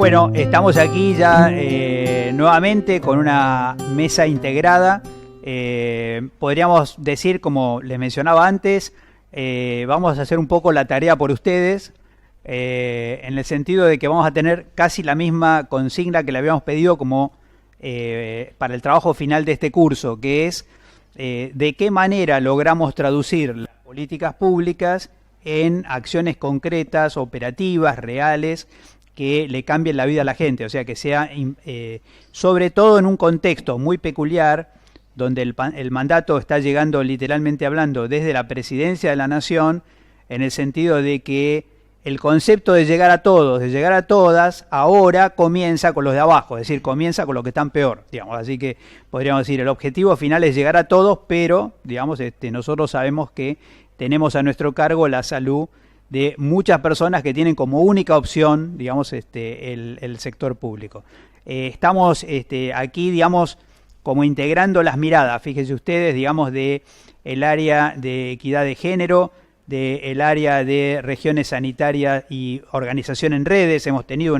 Bueno, estamos aquí ya nuevamente con una mesa integrada. Podríamos decir, como les mencionaba antes, vamos a hacer un poco la tarea por ustedes, en el sentido de que vamos a tener casi la misma consigna que le habíamos pedido como para el trabajo final de este curso, que es de qué manera logramos traducir las políticas públicas en acciones concretas, operativas, reales, que le cambien la vida a la gente, o sea, que sea, sobre todo en un contexto muy peculiar, donde el mandato está llegando, literalmente hablando, desde la presidencia de la nación, en el sentido de que el concepto de llegar a todos, de llegar a todas, ahora comienza con los de abajo, es decir, comienza con los que están peor, digamos. Así que podríamos decir, el objetivo final es llegar a todos, pero, digamos, nosotros sabemos que tenemos a nuestro cargo la salud de muchas personas que tienen como única opción, digamos, el sector público. Estamos aquí, digamos, como integrando las miradas, fíjense ustedes, digamos, de el área de equidad de género, del área de regiones sanitarias y organización en redes. Hemos tenido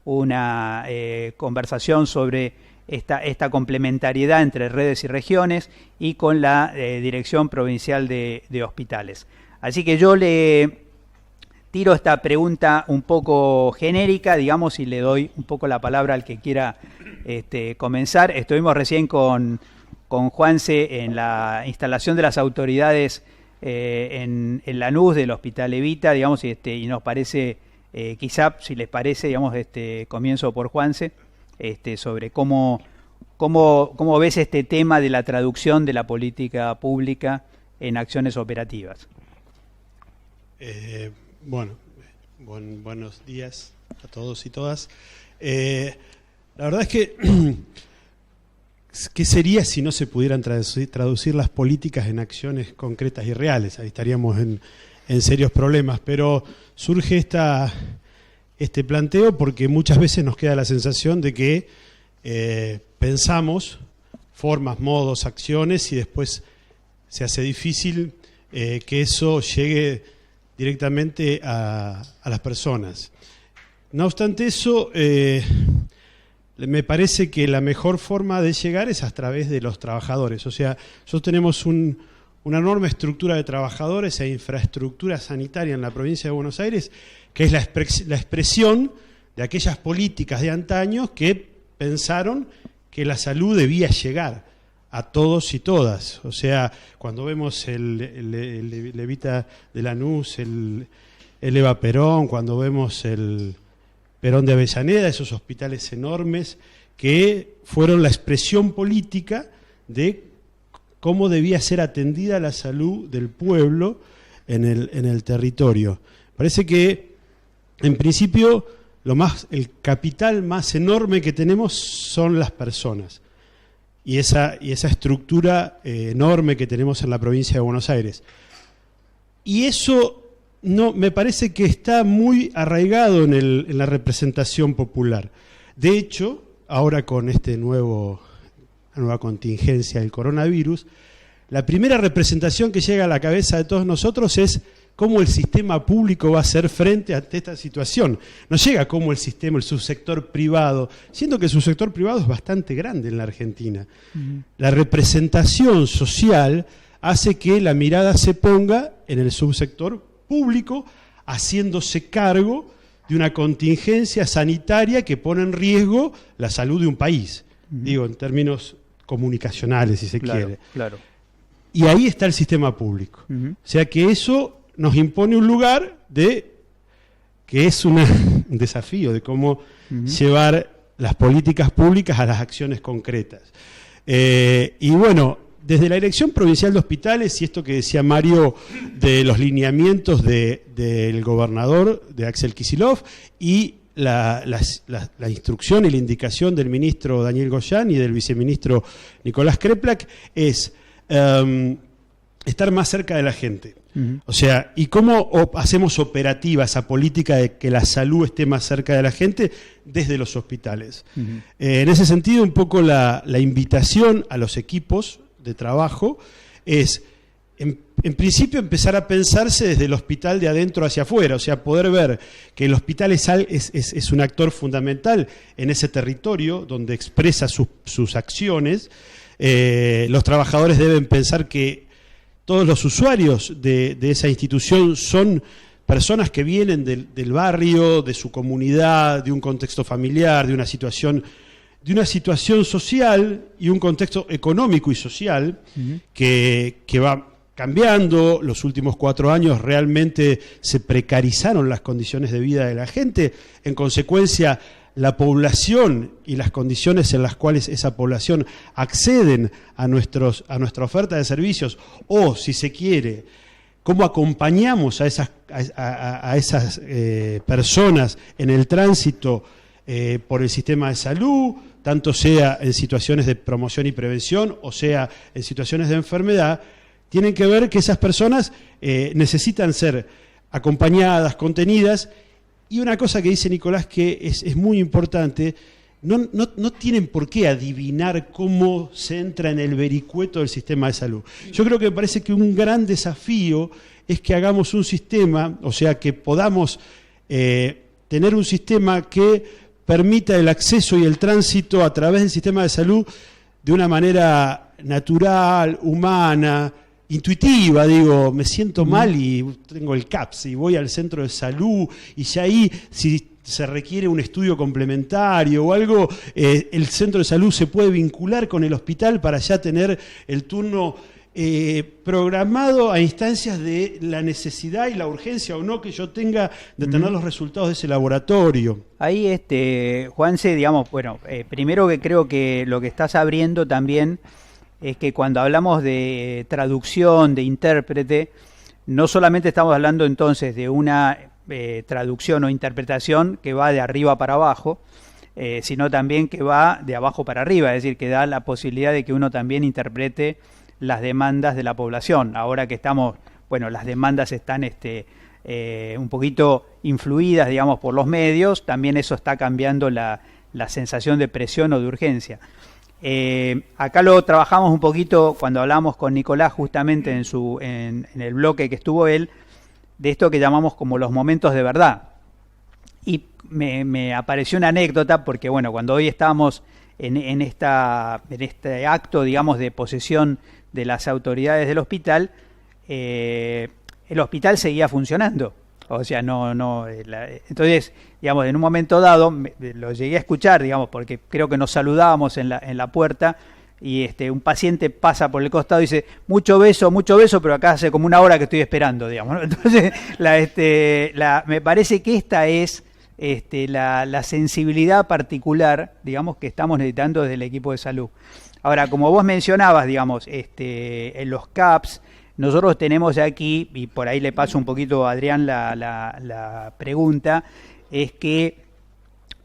una conversación sobre esta complementariedad entre redes y regiones, y con la Dirección Provincial de Hospitales. Así que yo le tiro esta pregunta un poco genérica, digamos, y le doy un poco la palabra al que quiera comenzar. Estuvimos recién con Juanse en la instalación de las autoridades en Lanús del Hospital Evita, digamos, y nos parece, quizá, si les parece, digamos, comienzo por Juanse, sobre cómo ves este tema de la traducción de la política pública en acciones operativas. Bueno, buenos días a todos y todas. La verdad es que, ¿qué sería si no se pudieran traducir las políticas en acciones concretas y reales? Ahí estaríamos en serios problemas, pero surge este planteo porque muchas veces nos queda la sensación de que pensamos formas, modos, acciones, y después se hace difícil que eso llegue directamente a las personas. No obstante eso, me parece que la mejor forma de llegar es a través de los trabajadores. O sea, nosotros tenemos una enorme estructura de trabajadores e infraestructura sanitaria en la provincia de Buenos Aires, que es la expresión de aquellas políticas de antaño que pensaron que la salud debía llegar a todos y todas. O sea, cuando vemos el Evita de Lanús, el Eva Perón, cuando vemos el Perón de Avellaneda, esos hospitales enormes que fueron la expresión política de cómo debía ser atendida la salud del pueblo en el territorio. Parece que, en principio, el capital más enorme que tenemos son las personas. Y esa estructura enorme que tenemos en la provincia de Buenos Aires. Y eso no me parece que está muy arraigado en la representación popular. De hecho, ahora con nueva contingencia del coronavirus, la primera representación que llega a la cabeza de todos nosotros es cómo el sistema público va a hacer frente a esta situación. No llega cómo el subsector privado, siendo que el subsector privado es bastante grande en la Argentina. Uh-huh. La representación social hace que la mirada se ponga en el subsector público, haciéndose cargo de una contingencia sanitaria que pone en riesgo la salud de un país. Uh-huh. Digo, en términos comunicacionales, si se quiere. Claro. Y ahí está el sistema público. Uh-huh. O sea que eso nos impone un lugar que es un desafío de cómo llevar las políticas públicas a las acciones concretas. Y bueno, desde la Dirección Provincial de Hospitales, y esto que decía Mario de los lineamientos del gobernador, de Axel Kicillof, y la instrucción y la indicación del ministro Daniel Goyan y del viceministro Nicolás Kreplak, es estar más cerca de la gente. Uh-huh. O sea, ¿y cómo hacemos operativa esa política de que la salud esté más cerca de la gente? Desde los hospitales. Uh-huh. En ese sentido, un poco la invitación a los equipos de trabajo es en principio empezar a pensarse desde el hospital de adentro hacia afuera, o sea, poder ver que el hospital es un actor fundamental en ese territorio donde expresa sus acciones. Los trabajadores deben pensar que todos los usuarios de esa institución son personas que vienen del barrio, de su comunidad, de un contexto familiar, de una situación social y un contexto económico y social que va cambiando. Los últimos 4 años realmente se precarizaron las condiciones de vida de la gente. En consecuencia, la población y las condiciones en las cuales esa población acceden a nuestra oferta de servicios, o si se quiere, cómo acompañamos a esas personas en el tránsito por el sistema de salud, tanto sea en situaciones de promoción y prevención o sea en situaciones de enfermedad. Tienen que ver que esas personas necesitan ser acompañadas, contenidas, y una cosa que dice Nicolás que es muy importante: no tienen por qué adivinar cómo se entra en el vericueto del sistema de salud. Yo creo que me parece que un gran desafío es que hagamos un sistema, o sea, que podamos tener un sistema que permita el acceso y el tránsito a través del sistema de salud de una manera natural, humana, intuitiva. Digo, me siento mal y tengo el CAPS y voy al centro de salud, y ya ahí, si se requiere un estudio complementario o algo, el centro de salud se puede vincular con el hospital para ya tener el turno programado a instancias de la necesidad y la urgencia o no que yo tenga de tener los resultados de ese laboratorio. Ahí, Juanse, digamos, bueno, primero que creo que lo que estás abriendo también es que cuando hablamos de traducción, de intérprete, no solamente estamos hablando entonces de una traducción o interpretación que va de arriba para abajo, sino también que va de abajo para arriba, es decir, que da la posibilidad de que uno también interprete las demandas de la población. Ahora que estamos, bueno, las demandas están un poquito influidas, digamos, por los medios, también eso está cambiando la sensación de presión o de urgencia. Acá lo trabajamos un poquito cuando hablamos con Nicolás justamente en el bloque que estuvo él, de esto que llamamos como los momentos de verdad. Y me apareció una anécdota porque, bueno, cuando hoy estábamos en este acto, digamos, de posesión de las autoridades del hospital, el hospital seguía funcionando. O sea, entonces, digamos, en un momento dado, lo llegué a escuchar, digamos, porque creo que nos saludábamos en la puerta, y un paciente pasa por el costado y dice, mucho beso, pero acá hace como una hora que estoy esperando, digamos, ¿no? Entonces, me parece que esta es la sensibilidad particular, digamos, que estamos necesitando desde el equipo de salud. Ahora, como vos mencionabas, digamos, en los CAPS, nosotros tenemos aquí, y por ahí le paso un poquito a Adrián la pregunta, es que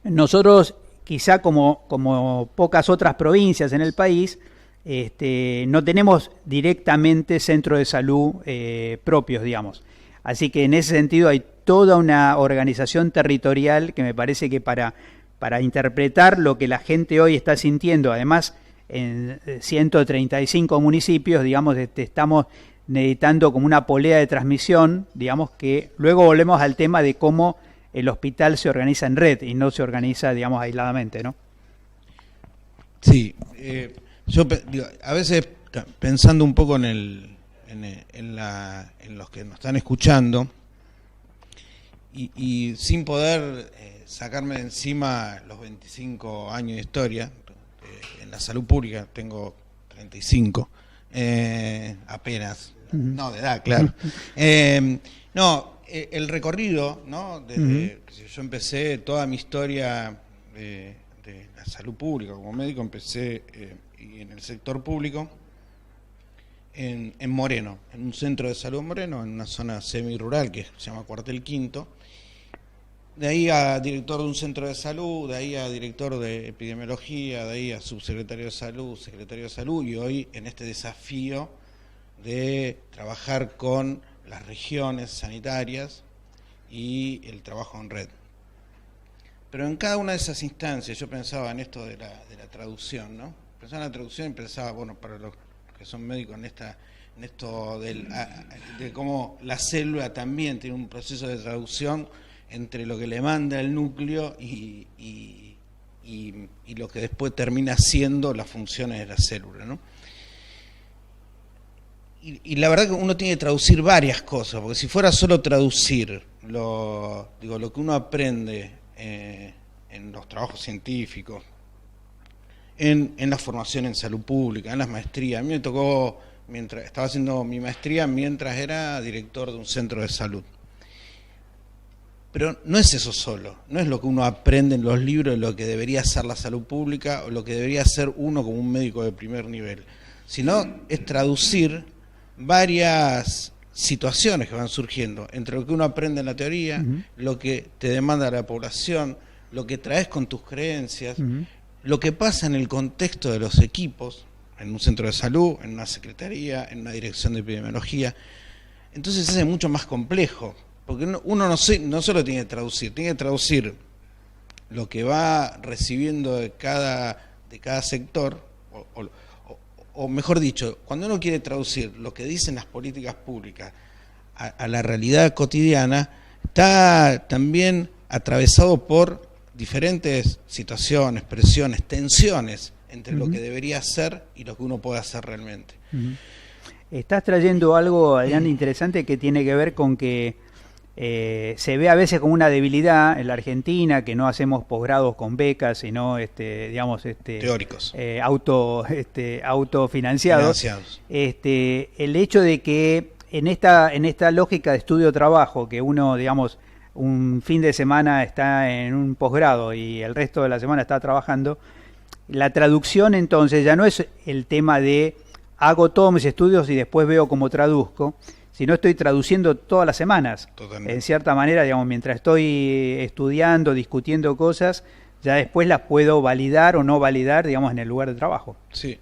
nosotros, quizá como pocas otras provincias en el país, no tenemos directamente centros de salud propios, digamos. Así que en ese sentido hay toda una organización territorial que me parece que para interpretar lo que la gente hoy está sintiendo, además en 135 municipios, digamos, estamos necesitando como una polea de transmisión, digamos, que luego volvemos al tema de cómo el hospital se organiza en red y no se organiza, digamos, aisladamente, ¿no? Sí, yo digo, a veces pensando un poco en los que nos están escuchando y sin poder sacarme de encima los 25 años de historia en la salud pública, tengo 35 apenas, no de edad, claro. El recorrido, ¿no? Desde que yo empecé toda mi historia de la salud pública como médico, empecé en el sector público en Moreno, en un centro de salud Moreno, en una zona semi-rural que se llama Cuartel Quinto. De ahí a director de un centro de salud, de ahí a director de epidemiología, de ahí a subsecretario de salud, secretario de salud, y hoy en este desafío de trabajar con las regiones sanitarias y el trabajo en red. Pero en cada una de esas instancias yo pensaba en esto de la traducción, ¿no? Pensaba en la traducción y pensaba, bueno, para los que son médicos en esto de cómo la célula también tiene un proceso de traducción entre lo que le manda el núcleo y lo que después termina siendo las funciones de la célula, ¿no? Y la verdad que uno tiene que traducir varias cosas, porque si fuera solo traducir lo que uno aprende en los trabajos científicos, en la formación en salud pública, en las maestrías. A mí me tocó, mientras estaba haciendo mi maestría, mientras era director de un centro de salud. Pero no es eso solo, no es lo que uno aprende en los libros de lo que debería ser la salud pública o lo que debería ser uno como un médico de primer nivel, sino es traducir varias situaciones que van surgiendo entre lo que uno aprende en la teoría, lo que te demanda la población, lo que traes con tus creencias, lo que pasa en el contexto de los equipos, en un centro de salud, en una secretaría, en una dirección de epidemiología. Entonces es mucho más complejo, porque uno no solo tiene que traducir lo que va recibiendo de cada sector, o mejor dicho, cuando uno quiere traducir lo que dicen las políticas públicas a la realidad cotidiana, está también atravesado por diferentes situaciones, presiones, tensiones entre lo que debería ser y lo que uno puede hacer realmente. Estás trayendo algo, Adrián, interesante que tiene que ver con que se ve a veces como una debilidad en la Argentina, que no hacemos posgrados con becas, sino teóricos, autofinanciados. El hecho de que en esta lógica de estudio-trabajo, que uno, digamos, un fin de semana está en un posgrado y el resto de la semana está trabajando, la traducción entonces ya no es el tema de hago todos mis estudios y después veo cómo traduzco, sino estoy traduciendo todas las semanas. Totalmente. En cierta manera, digamos, mientras estoy estudiando, discutiendo cosas, ya después las puedo validar o no validar, digamos, en el lugar de trabajo. Sí,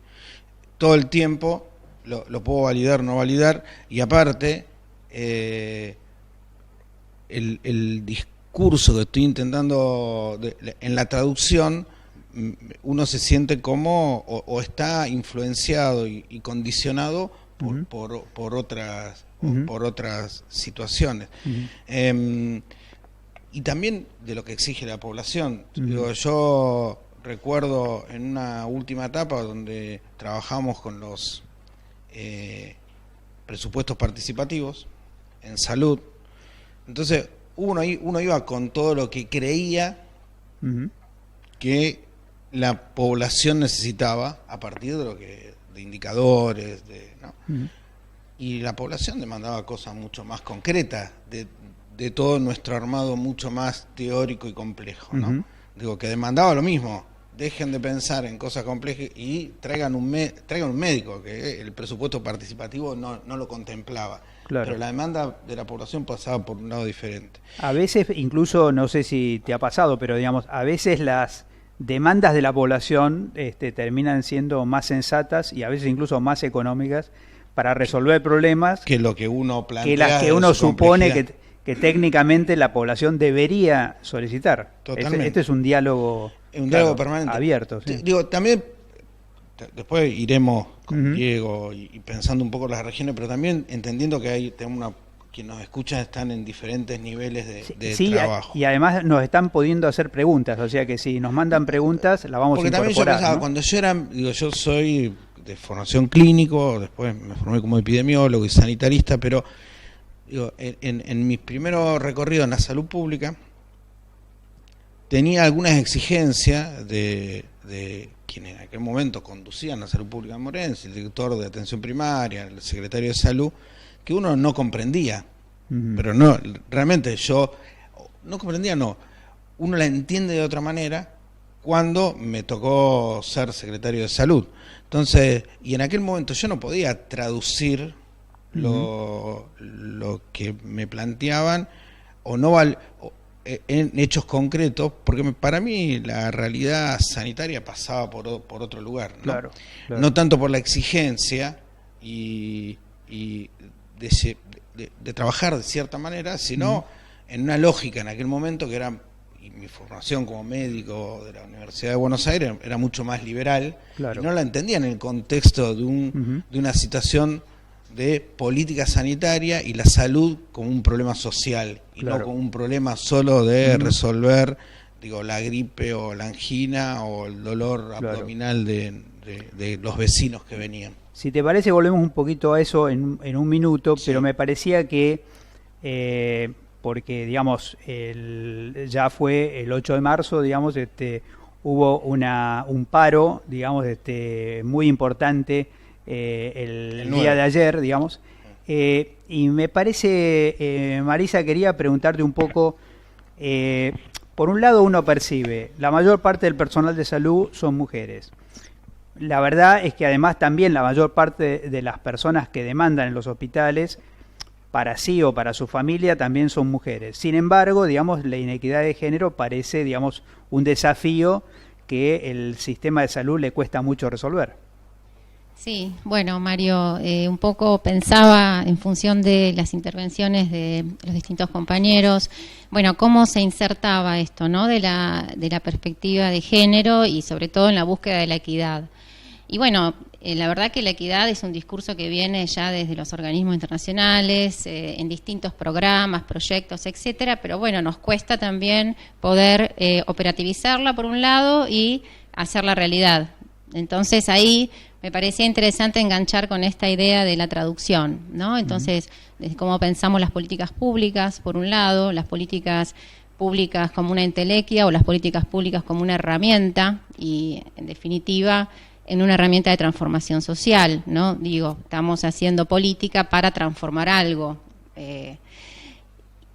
todo el tiempo lo puedo validar, no validar, y aparte el discurso que estoy intentando en la traducción, uno se siente como o está influenciado y condicionado por otras por otras situaciones. Y también de lo que exige la población. Digo, yo recuerdo en una última etapa donde trabajamos con los presupuestos participativos en salud. Entonces uno iba con todo lo que creía que la población necesitaba a partir de indicadores, ¿no? Y la población demandaba cosas mucho más concretas de todo nuestro armado mucho más teórico y complejo, ¿no? Digo, que demandaba lo mismo. Dejen de pensar en cosas complejas y traigan un médico, que el presupuesto participativo no lo contemplaba. Claro. Pero la demanda de la población pasaba por un lado diferente. A veces, incluso, no sé si te ha pasado, pero digamos, a veces las demandas de la población terminan siendo más sensatas y a veces incluso más económicas para resolver problemas que lo que uno plantea, que las que uno supone que técnicamente la población debería solicitar. Totalmente. Este es un diálogo, permanente, abierto. ¿Sí? Digo, también después iremos con Diego y pensando un poco las regiones, pero también entendiendo que quien nos escucha están en diferentes niveles de trabajo. Y además nos están pudiendo hacer preguntas, o sea que si nos mandan preguntas, la vamos a incorporar. Porque también yo pensaba, ¿no? Cuando yo soy de formación clínico, después me formé como epidemiólogo y sanitarista, pero digo, en mis primeros recorridos en la salud pública tenía algunas exigencias de quienes en aquel momento conducían la salud pública en Morense, el director de atención primaria, el secretario de salud, que uno no comprendía, pero no, realmente yo no comprendía, uno la entiende de otra manera cuando me tocó ser secretario de salud. Entonces, y en aquel momento yo no podía traducir lo que me planteaban en hechos concretos, porque para mí la realidad sanitaria pasaba por otro lugar, ¿no? Claro. No tanto por la exigencia y de trabajar de cierta manera, sino en una lógica en aquel momento que era y mi formación como médico de la Universidad de Buenos Aires era mucho más liberal, claro. y no la entendía en el contexto de una situación de política sanitaria y la salud como un problema social, y claro. no como un problema solo de resolver, digo, la gripe o la angina o el dolor abdominal de los vecinos que venían. Si te parece, volvemos un poquito a eso en un minuto, sí. Pero me parecía que, porque, digamos, ya fue el 8 de marzo, digamos, hubo un paro, digamos, muy importante el día de ayer, digamos, y me parece, Marisa, quería preguntarte un poco, por un lado uno percibe, la mayor parte del personal de salud son mujeres. La verdad es que además también la mayor parte de las personas que demandan en los hospitales para sí o para su familia también son mujeres. Sin embargo, digamos, la inequidad de género parece, digamos, un desafío que el sistema de salud le cuesta mucho resolver. Sí, bueno, Mario, un poco pensaba en función de las intervenciones de los distintos compañeros, bueno, cómo se insertaba esto, ¿no? De la perspectiva de género y sobre todo en la búsqueda de la equidad. Y bueno, la verdad que la equidad es un discurso que viene ya desde los organismos internacionales, en distintos programas, proyectos, etcétera, pero bueno, nos cuesta también poder operativizarla por un lado y hacerla realidad. Entonces ahí me parecía interesante enganchar con esta idea de la traducción, ¿no? Entonces, desde cómo pensamos las políticas públicas, por un lado, las políticas públicas como una entelequia o las políticas públicas como una herramienta y, en definitiva, en una herramienta de transformación social, ¿no? Digo, estamos haciendo política para transformar algo.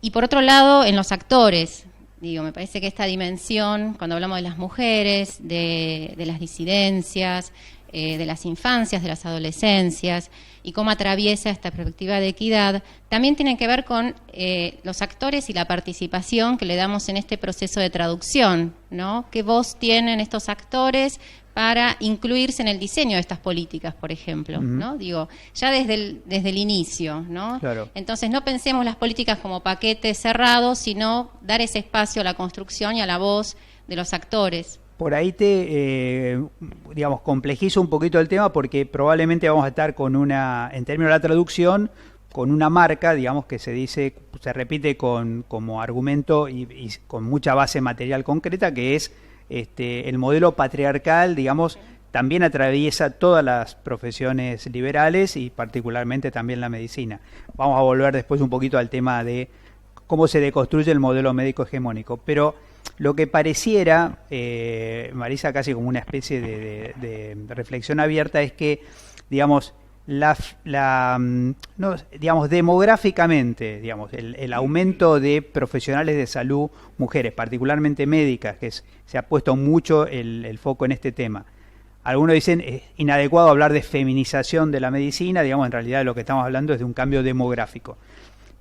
Y por otro lado, en los actores, digo, me parece que esta dimensión, cuando hablamos de las mujeres, de las disidencias, de las infancias, de las adolescencias, y cómo atraviesa esta perspectiva de equidad, también tiene que ver con los actores y la participación que le damos en este proceso de traducción, ¿no? ¿Qué voz tienen estos actores para incluirse en el diseño de estas políticas, por ejemplo, ¿no? Digo, ya desde el inicio, ¿no? Claro. Entonces no pensemos las políticas como paquetes cerrados, sino dar ese espacio a la construcción y a la voz de los actores. Por ahí digamos, complejizo un poquito el tema porque probablemente vamos a estar con en términos de la traducción, con una marca, digamos, que se repite como argumento y con mucha base material concreta, que es el modelo patriarcal, digamos, también atraviesa todas las profesiones liberales y particularmente también la medicina. Vamos a volver después un poquito al tema de cómo se deconstruye el modelo médico hegemónico, pero lo que pareciera, Marisa, casi como una especie de reflexión abierta, es que, digamos, digamos, demográficamente, digamos, el aumento de profesionales de salud, mujeres, particularmente médicas, que se ha puesto mucho el foco en este tema. Algunos dicen es inadecuado hablar de feminización de la medicina, digamos, en realidad lo que estamos hablando es de un cambio demográfico.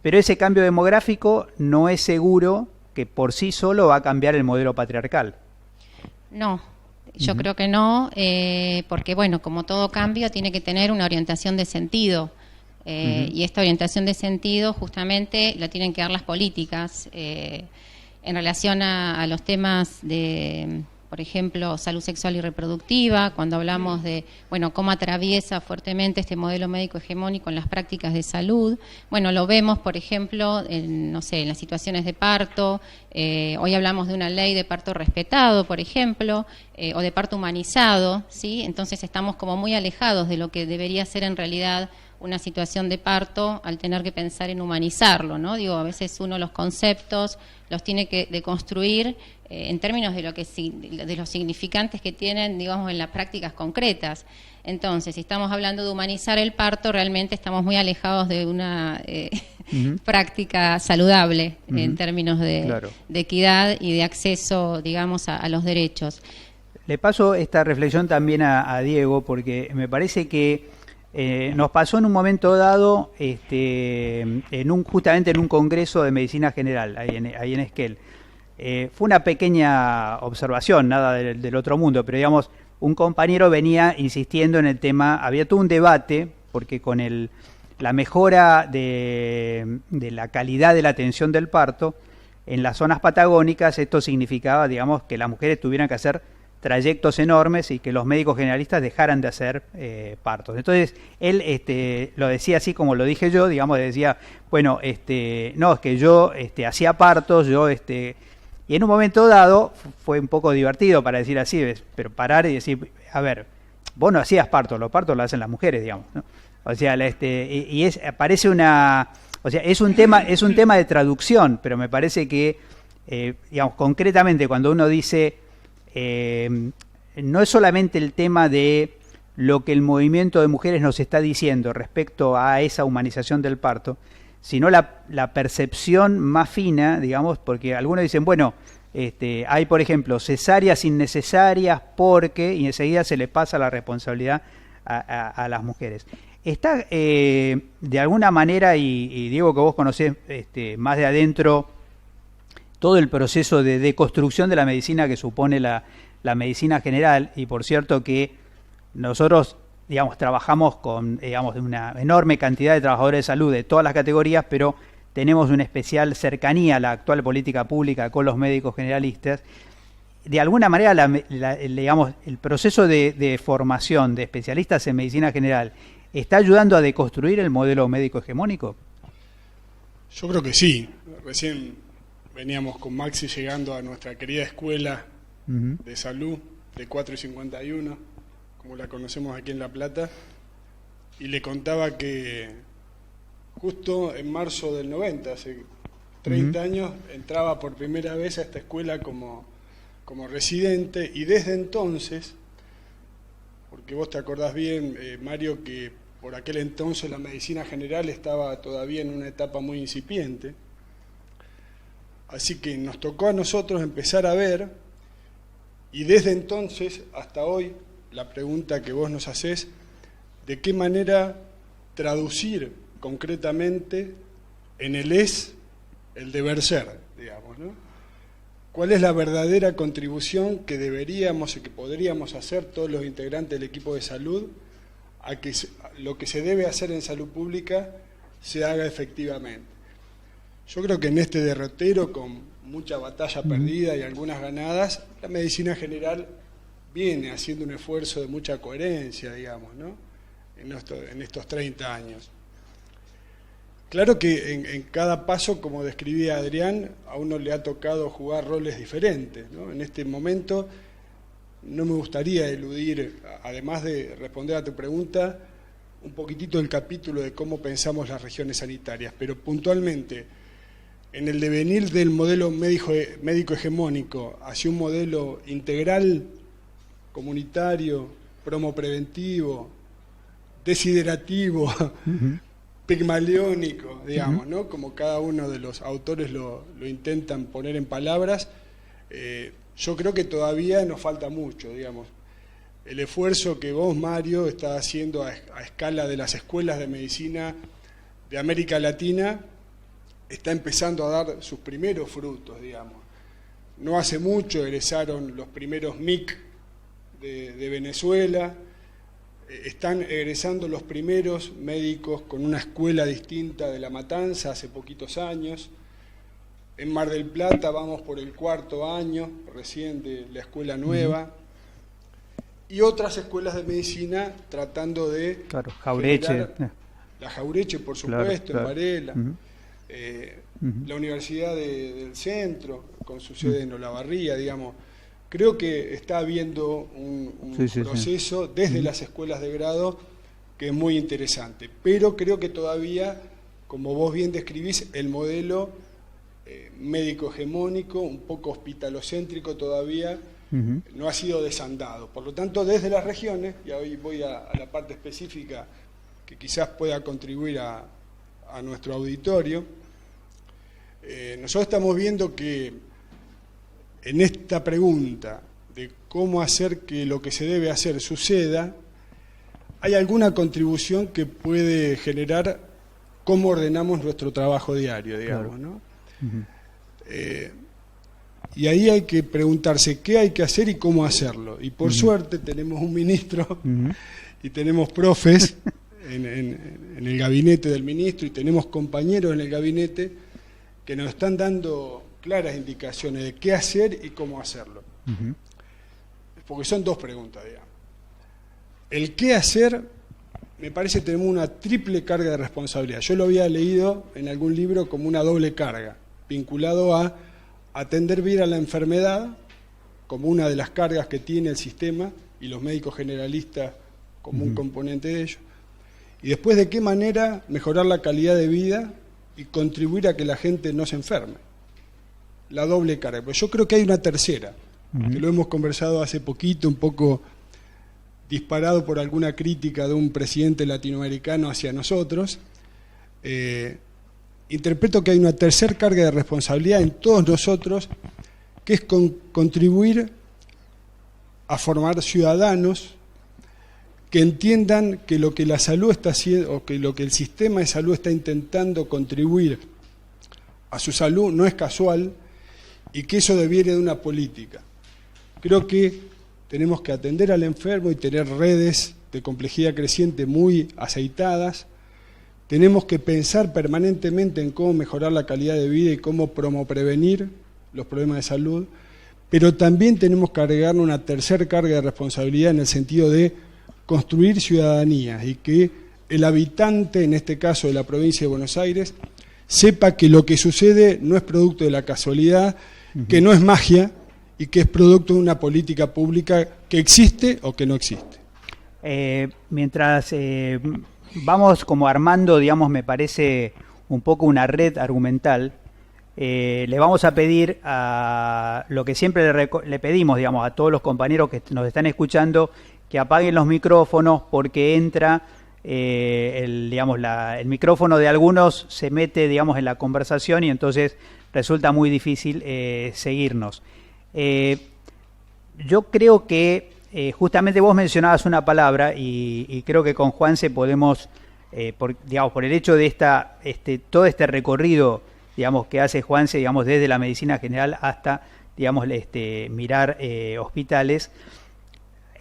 Pero ese cambio demográfico no es seguro que por sí solo va a cambiar el modelo patriarcal. No, yo creo que no, porque bueno, como todo cambio tiene que tener una orientación de sentido, y esta orientación de sentido justamente la tienen que dar las políticas en relación a los temas de, por ejemplo, salud sexual y reproductiva, cuando hablamos de, bueno, cómo atraviesa fuertemente este modelo médico hegemónico en las prácticas de salud. Bueno, lo vemos, por ejemplo, en las situaciones de parto. Hoy hablamos de una ley de parto respetado, por ejemplo, o de parto humanizado, ¿sí? Entonces estamos como muy alejados de lo que debería ser en realidad una situación de parto al tener que pensar en humanizarlo, ¿no? Digo, a veces uno los conceptos los tiene que deconstruir en términos de de los significantes que tienen, digamos, en las prácticas concretas. Entonces, si estamos hablando de humanizar el parto, realmente estamos muy alejados de una práctica saludable en términos de equidad y de acceso, digamos, a los derechos. Le paso esta reflexión también a Diego, porque me parece que nos pasó en un momento dado, justamente en un congreso de medicina general, ahí en Esquel. Fue una pequeña observación, nada del otro mundo, pero digamos, un compañero venía insistiendo en el tema, había todo un debate, porque con la mejora de la calidad de la atención del parto, en las zonas patagónicas esto significaba, digamos, que las mujeres tuvieran que hacer trayectos enormes y que los médicos generalistas dejaran de hacer partos. Entonces, él lo decía así como lo dije yo, digamos, decía, bueno, no, es que yo hacía partos, y en un momento dado fue un poco divertido para decir así, pero parar y decir, a ver, vos no hacías partos, los partos lo hacen las mujeres, digamos, ¿no? O sea, parece una, o sea, es un tema de traducción, pero me parece que, digamos, concretamente cuando uno dice, no es solamente el tema de lo que el movimiento de mujeres nos está diciendo respecto a esa humanización del parto, sino la percepción más fina, digamos, porque algunos dicen, bueno, hay, por ejemplo, cesáreas innecesarias porque, y enseguida se le pasa la responsabilidad a las mujeres. Está, de alguna manera, y Diego, que vos conocés más de adentro, todo el proceso de deconstrucción de la medicina que supone la medicina general, y por cierto que nosotros, digamos, trabajamos con, digamos, una enorme cantidad de trabajadores de salud de todas las categorías, pero tenemos una especial cercanía a la actual política pública con los médicos generalistas. De alguna manera, digamos, el proceso de formación de especialistas en medicina general está ayudando a deconstruir el modelo médico hegemónico. Yo creo que sí. Recién veníamos con Maxi llegando a nuestra querida escuela de salud de 451, como la conocemos aquí en La Plata, y le contaba que justo en marzo del 90, hace 30 años, entraba por primera vez a esta escuela como residente, y desde entonces, porque vos te acordás bien, Mario, que por aquel entonces la medicina general estaba todavía en una etapa muy incipiente, así que nos tocó a nosotros empezar a ver, y desde entonces hasta hoy, la pregunta que vos nos hacés, ¿de qué manera traducir concretamente en el deber ser, digamos, ¿no? ¿Cuál es la verdadera contribución que deberíamos y que podríamos hacer todos los integrantes del equipo de salud a que lo que se debe hacer en salud pública se haga efectivamente? Yo creo que en este derrotero, con mucha batalla perdida y algunas ganadas, la medicina general viene haciendo un esfuerzo de mucha coherencia, digamos, ¿no? En estos 30 años. Claro que en cada paso, como describía Adrián, a uno le ha tocado jugar roles diferentes, ¿no? En este momento no me gustaría eludir, además de responder a tu pregunta, un poquitito el capítulo de cómo pensamos las regiones sanitarias, pero puntualmente, en el devenir del modelo médico hegemónico hacia un modelo integral, comunitario, promopreventivo, desiderativo, pigmaliónico, digamos, ¿no? Como cada uno de los autores lo intentan poner en palabras, yo creo que todavía nos falta mucho, digamos. El esfuerzo que vos, Mario, estás haciendo a escala de las escuelas de medicina de América Latina está empezando a dar sus primeros frutos, digamos. No hace mucho egresaron los primeros MIC de Venezuela, están egresando los primeros médicos con una escuela distinta de La Matanza hace poquitos años. En Mar del Plata vamos por el 4º año recién de la escuela nueva. Y otras escuelas de medicina tratando de... Claro, Jaureche. La Jaureche, por supuesto, claro. en Varela. La Universidad del Centro, con su sede en Olavarría, digamos. Creo que está habiendo un proceso desde las escuelas de grado que es muy interesante. Pero creo que todavía, como vos bien describís, el modelo médico hegemónico, un poco hospitalocéntrico todavía, no ha sido desandado. Por lo tanto, desde las regiones, y hoy voy a la parte específica que quizás pueda contribuir a nuestro auditorio, nosotros estamos viendo que en esta pregunta de cómo hacer que lo que se debe hacer suceda, hay alguna contribución que puede generar cómo ordenamos nuestro trabajo diario, digamos, ¿no? Y ahí hay que preguntarse qué hay que hacer y cómo hacerlo. Y por suerte tenemos un ministro y tenemos profes en el gabinete del ministro y tenemos compañeros en el gabinete que nos están dando claras indicaciones de qué hacer y cómo hacerlo. Porque son dos preguntas, digamos. El qué hacer, me parece, tenemos una triple carga de responsabilidad. Yo lo había leído en algún libro como una doble carga, vinculado a atender bien a la enfermedad, como una de las cargas que tiene el sistema, y los médicos generalistas como un componente de ello. Y después, de qué manera mejorar la calidad de vida y contribuir a que la gente no se enferme. La doble carga. Pero yo creo que hay una tercera, que lo hemos conversado hace poquito, un poco disparado por alguna crítica de un presidente latinoamericano hacia nosotros. Interpreto que hay una tercera carga de responsabilidad en todos nosotros, que es contribuir a formar ciudadanos que entiendan que lo que la salud está haciendo, o que lo que el sistema de salud está intentando contribuir a su salud, no es casual, y que eso deviene de una política. Creo que tenemos que atender al enfermo y tener redes de complejidad creciente muy aceitadas. Tenemos que pensar permanentemente en cómo mejorar la calidad de vida y cómo prevenir los problemas de salud, pero también tenemos que agregarle una tercera carga de responsabilidad en el sentido de construir ciudadanías y que el habitante, en este caso de la provincia de Buenos Aires, sepa que lo que sucede no es producto de la casualidad, que no es magia y que es producto de una política pública que existe o que no existe. Mientras vamos como armando, digamos, me parece un poco una red argumental, le vamos a pedir a lo que siempre le pedimos, digamos, a todos los compañeros que nos están escuchando, que apaguen los micrófonos, porque entra el micrófono de algunos se mete, digamos, en la conversación y entonces resulta muy difícil seguirnos. Yo creo que justamente vos mencionabas una palabra y creo que con Juanse podemos, por el hecho de todo este recorrido, digamos, que hace Juanse, digamos, desde la medicina general hasta, digamos, mirar hospitales,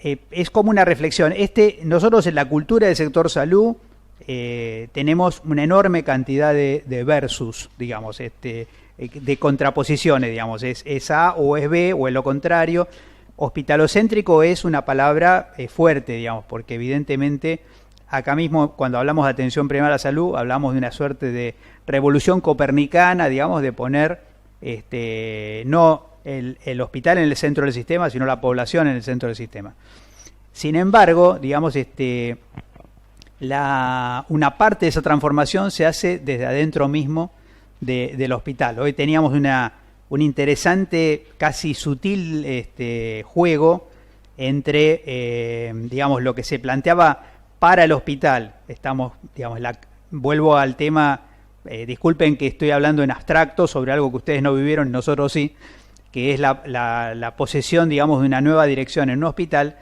es como una reflexión. Nosotros en la cultura del sector salud tenemos una enorme cantidad de versus, digamos, de contraposiciones, digamos, es A o es B o es lo contrario. Hospitalocéntrico es una palabra fuerte, digamos, porque evidentemente acá mismo cuando hablamos de atención primaria a la salud hablamos de una suerte de revolución copernicana, digamos, de poner no el hospital en el centro del sistema, sino la población en el centro del sistema. Sin embargo, digamos, una parte de esa transformación se hace desde adentro mismo del hospital. Hoy teníamos un interesante, casi sutil juego entre, digamos, lo que se planteaba para el hospital. Vuelvo al tema, disculpen que estoy hablando en abstracto sobre algo que ustedes no vivieron y nosotros sí, que es la posesión, digamos, de una nueva dirección en un hospital.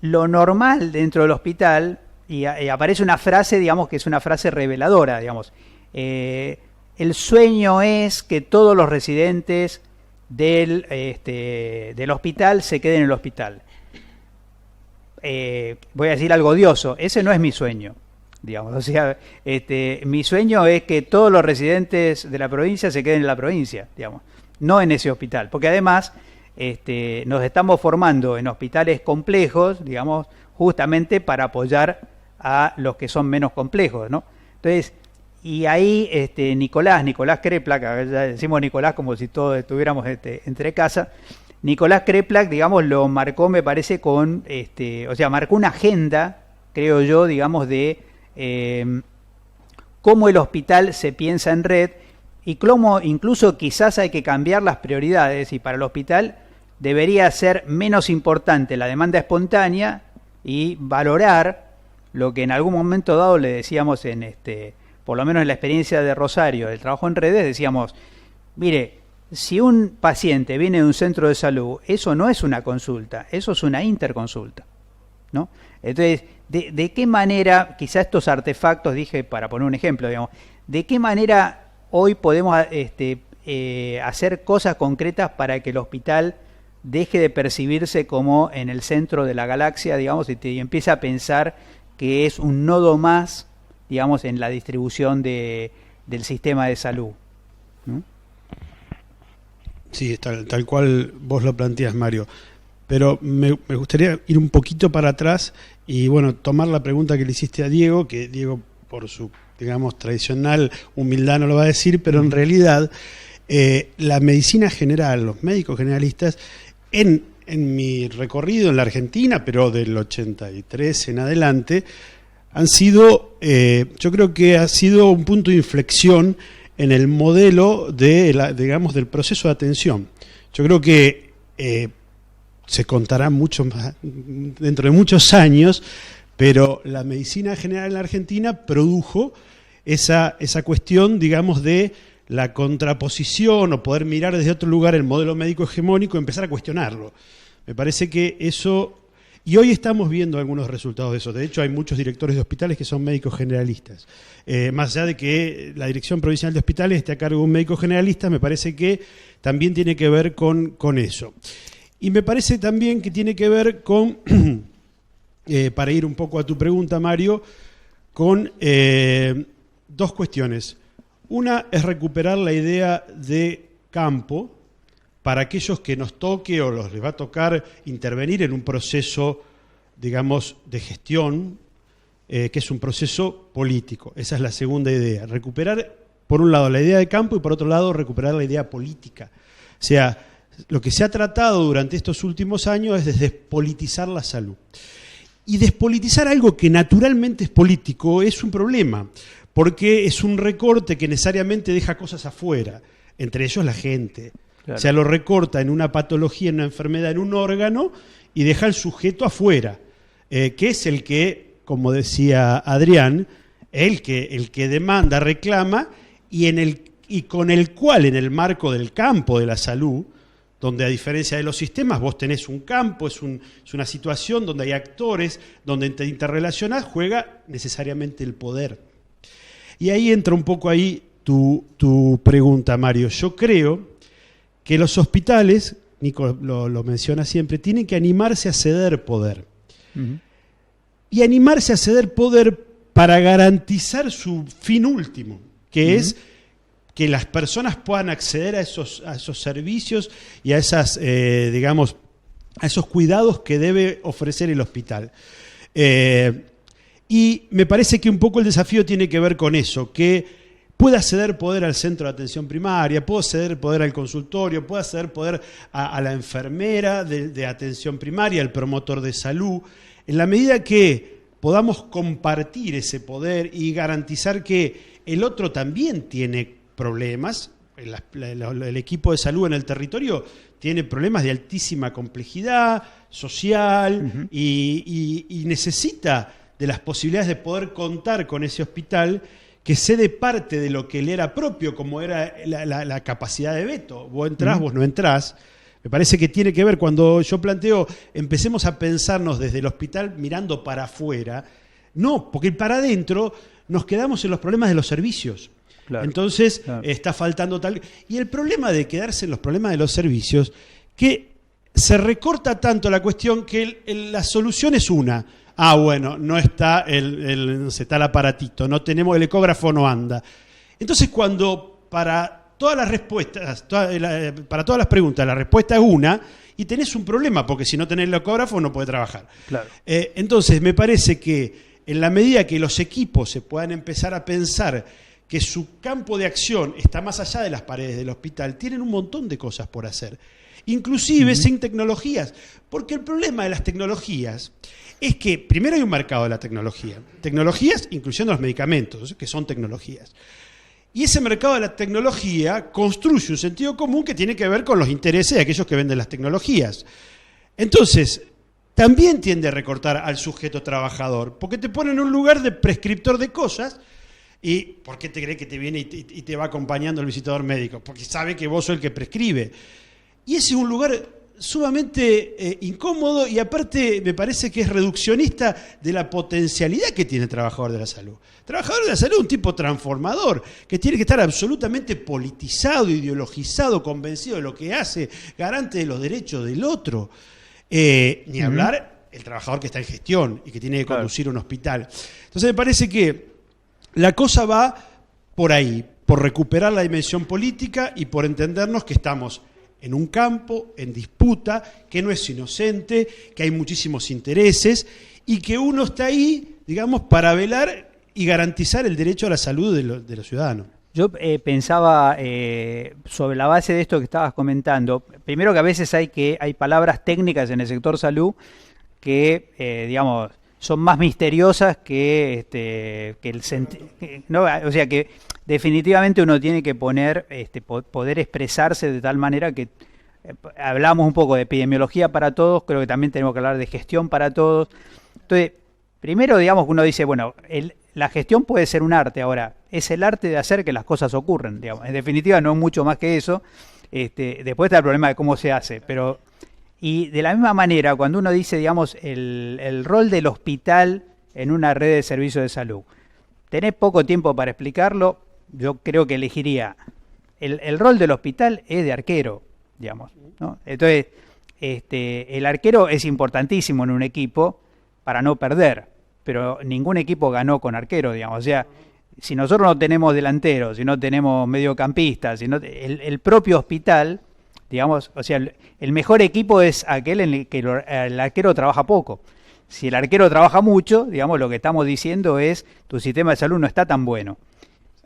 Lo normal dentro del hospital, y aparece una frase, digamos, que es una frase reveladora, digamos, el sueño es que todos los residentes del hospital se queden en el hospital. Voy a decir algo odioso, ese no es mi sueño, digamos. O sea, mi sueño es que todos los residentes de la provincia se queden en la provincia, digamos, no en ese hospital, porque además nos estamos formando en hospitales complejos, digamos, justamente para apoyar a los que son menos complejos, ¿no? Entonces, y ahí Nicolás Kreplak, ya decimos Nicolás como si todos estuviéramos entre casa, Nicolás Kreplak, digamos, lo marcó, me parece, marcó una agenda, creo yo, digamos, de cómo el hospital se piensa en red y cómo incluso quizás hay que cambiar las prioridades, y para el hospital debería ser menos importante la demanda espontánea y valorar lo que en algún momento dado le decíamos por lo menos en la experiencia de Rosario, del trabajo en redes, decíamos, mire, si un paciente viene de un centro de salud, eso no es una consulta, eso es una interconsulta, ¿no? Entonces, ¿de qué manera, quizá estos artefactos, dije, para poner un ejemplo, digamos, de qué manera hoy podemos hacer cosas concretas para que el hospital deje de percibirse como en el centro de la galaxia, digamos, y empiece a pensar que es un nodo más, digamos, en la distribución del sistema de salud, ¿no? Sí, tal cual vos lo planteas, Mario. Pero me gustaría ir un poquito para atrás y, bueno, tomar la pregunta que le hiciste a Diego, que Diego, por su, digamos, tradicional humildad no lo va a decir, pero en realidad la medicina general, los médicos generalistas, en mi recorrido en la Argentina, pero del 83 en adelante, han sido, yo creo que ha sido un punto de inflexión en el modelo digamos, del proceso de atención. Yo creo que se contará mucho más dentro de muchos años, pero la medicina general en la Argentina produjo esa cuestión, digamos, de la contraposición o poder mirar desde otro lugar el modelo médico hegemónico y empezar a cuestionarlo. Me parece que eso... Y hoy estamos viendo algunos resultados de eso. De hecho, hay muchos directores de hospitales que son médicos generalistas. Más allá de que la Dirección Provincial de Hospitales esté a cargo de un médico generalista, me parece que también tiene que ver con eso. Y me parece también que tiene que ver con, para ir un poco a tu pregunta, Mario, con dos cuestiones. Una es recuperar la idea de campo para aquellos que nos toque o les va a tocar intervenir en un proceso, digamos, de gestión, que es un proceso político. Esa es la segunda idea. Recuperar, por un lado, la idea de campo y, por otro lado, recuperar la idea política. O sea, lo que se ha tratado durante estos últimos años es de despolitizar la salud. Y despolitizar algo que naturalmente es político es un problema, porque es un recorte que necesariamente deja cosas afuera, entre ellos la gente. Claro. O sea, lo recorta en una patología, en una enfermedad, en un órgano, y deja al sujeto afuera, que es el que, como decía Adrián, el que demanda, reclama, y con el cual, en el marco del campo de la salud, donde a diferencia de los sistemas vos tenés un campo, es una situación donde hay actores, donde te interrelacionás, juega necesariamente el poder. Y ahí entra un poco ahí tu pregunta, Mario. Yo creo que los hospitales, Nico lo menciona siempre, tienen que animarse a ceder poder. Uh-huh. Y animarse a ceder poder para garantizar su fin último, que uh-huh. es que las personas puedan acceder a esos servicios y a esas, digamos, a esos cuidados que debe ofrecer el hospital. Y me parece que un poco el desafío tiene que ver con eso, que pueda ceder poder al centro de atención primaria, pueda ceder poder al consultorio, pueda ceder poder a la enfermera de atención primaria, al promotor de salud, en la medida que podamos compartir ese poder y garantizar que el otro también tiene problemas. El equipo de salud en el territorio tiene problemas de altísima complejidad social uh-huh. y necesita de las posibilidades de poder contar con ese hospital que cede parte de lo que le era propio, como era la capacidad de veto. Vos entrás, vos no entrás. Me parece que tiene que ver, cuando yo planteo, empecemos a pensarnos desde el hospital mirando para afuera. No, porque para adentro nos quedamos en los problemas de los servicios. Claro, entonces, claro. Está faltando tal... Y el problema de quedarse en los problemas de los servicios, que se recorta tanto la cuestión que la solución es una. Bueno, no está está el aparatito, no tenemos el ecógrafo, no anda. Entonces, cuando para todas las respuestas, para todas las preguntas, la respuesta es una, y tenés un problema, porque si no tenés el ecógrafo no podés trabajar. Claro. Entonces, me parece que en la medida que los equipos se puedan empezar a pensar que su campo de acción está más allá de las paredes del hospital, tienen un montón de cosas por hacer, inclusive uh-huh. sin tecnologías, porque el problema de las tecnologías es que primero hay un mercado de la tecnología, tecnologías incluyendo los medicamentos, que son tecnologías, y ese mercado de la tecnología construye un sentido común que tiene que ver con los intereses de aquellos que venden las tecnologías. Entonces, también tiende a recortar al sujeto trabajador, porque te pone en un lugar de prescriptor de cosas. ¿Y por qué te cree que te viene y te va acompañando el visitador médico? Porque sabe que vos sos el que prescribe. Y ese es un lugar sumamente incómodo y aparte me parece que es reduccionista de la potencialidad que tiene el trabajador de la salud. El trabajador de la salud es un tipo transformador, que tiene que estar absolutamente politizado, ideologizado, convencido de lo que hace, garante de los derechos del otro. Ni hablar el trabajador que está en gestión y que tiene que conducir un hospital. Entonces me parece que la cosa va por ahí, por recuperar la dimensión política y por entendernos que estamos en un campo, en disputa, que no es inocente, que hay muchísimos intereses y que uno está ahí, digamos, para velar y garantizar el derecho a la salud de los ciudadanos. Yo pensaba sobre la base de esto que estabas comentando, primero que a veces hay palabras técnicas en el sector salud que, digamos, son más misteriosas que el sentido, ¿no? O sea que definitivamente uno tiene que poder expresarse de tal manera que hablamos un poco de epidemiología para todos, creo que también tenemos que hablar de gestión para todos. Entonces, primero, digamos que uno dice, bueno, la gestión puede ser un arte, ahora, es el arte de hacer que las cosas ocurran, digamos. En definitiva, no es mucho más que eso. Después está el problema de cómo se hace, pero... Y de la misma manera, cuando uno dice, digamos, el rol del hospital en una red de servicios de salud, tenés poco tiempo para explicarlo, yo creo que elegiría, el rol del hospital es de arquero, digamos, ¿no? Entonces, el arquero es importantísimo en un equipo para no perder, pero ningún equipo ganó con arquero, digamos, o sea, si nosotros no tenemos delanteros, si no tenemos mediocampistas, el propio hospital, digamos, o sea, el mejor equipo es aquel en el que el arquero trabaja poco. Si el arquero trabaja mucho, digamos, lo que estamos diciendo es tu sistema de salud no está tan bueno.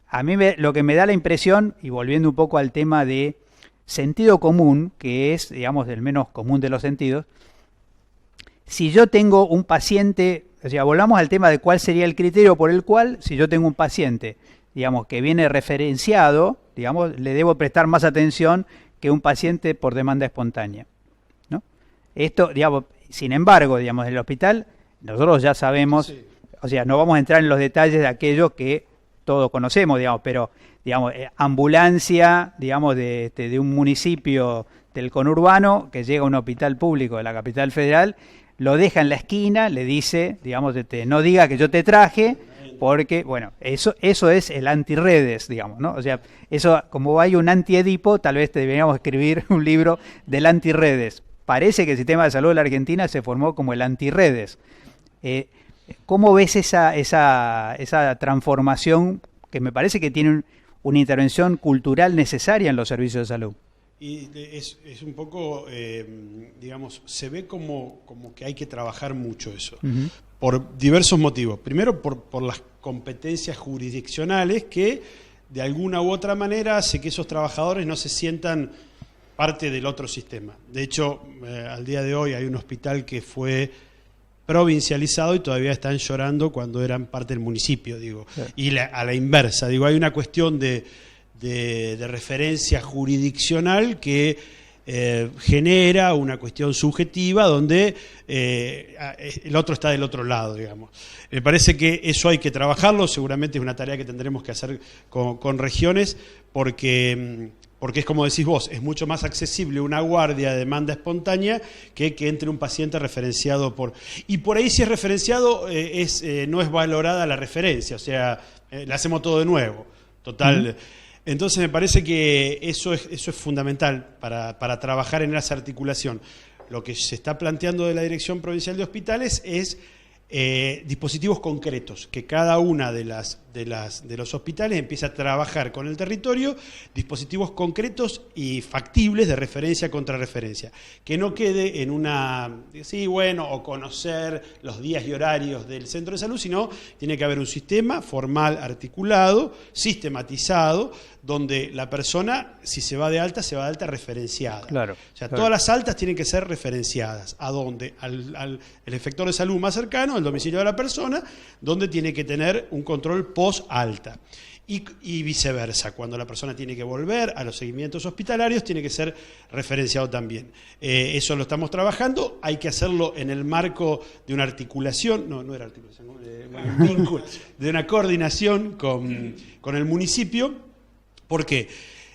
A mí lo que me da la impresión, y volviendo un poco al tema de sentido común, que es, digamos, el menos común de los sentidos, si yo tengo un paciente, o sea, volvamos al tema de cuál sería el criterio por el cual, si yo tengo un paciente, digamos, que viene referenciado, digamos, le debo prestar más atención que un paciente por demanda espontánea, ¿no? Esto, digamos, sin embargo, digamos, en el hospital nosotros ya sabemos, sí. O sea, no vamos a entrar en los detalles de aquello que todos conocemos, digamos, pero, digamos, ambulancia, digamos, de un municipio del conurbano que llega a un hospital público de la capital federal, lo deja en la esquina, le dice, digamos, no diga que yo te traje, porque, bueno, eso es el antirredes, digamos, ¿no? O sea, eso, como hay un anti-Edipo, tal vez deberíamos escribir un libro del antirredes. Parece que el sistema de salud de la Argentina se formó como el antirredes. ¿Cómo ves esa transformación que me parece que tiene una intervención cultural necesaria en los servicios de salud? Y es un poco, digamos, se ve como que hay que trabajar mucho eso, por diversos motivos. Primero, por las competencias jurisdiccionales que, de alguna u otra manera, hace que esos trabajadores no se sientan parte del otro sistema. De hecho, al día de hoy hay un hospital que fue provincializado y todavía están llorando cuando eran parte del municipio, digo. Sí. Y a la inversa, digo, hay una cuestión de referencia jurisdiccional que genera una cuestión subjetiva donde el otro está del otro lado, digamos. Me parece que eso hay que trabajarlo, seguramente es una tarea que tendremos que hacer con regiones, porque es como decís vos, es mucho más accesible una guardia de demanda espontánea que entre un paciente referenciado por... Y por ahí si es referenciado no es valorada la referencia, o sea, la hacemos todo de nuevo, total... Entonces me parece que eso es fundamental para trabajar en esa articulación. Lo que se está planteando de la Dirección Provincial de Hospitales es dispositivos concretos, que cada una de los hospitales empiece a trabajar con el territorio, dispositivos concretos y factibles de referencia contra referencia, que no quede en o conocer los días y horarios del centro de salud, sino tiene que haber un sistema formal, articulado, sistematizado, donde la persona, si se va de alta referenciada. Claro, o sea, claro. Todas las altas tienen que ser referenciadas. ¿A dónde? El efector de salud más cercano, el domicilio de la persona, donde tiene que tener un control post-alta. Y viceversa, cuando la persona tiene que volver a los seguimientos hospitalarios, tiene que ser referenciado también. Eso lo estamos trabajando, hay que hacerlo en el marco de una articulación, no era articulación, de una coordinación con el municipio. ¿Por qué?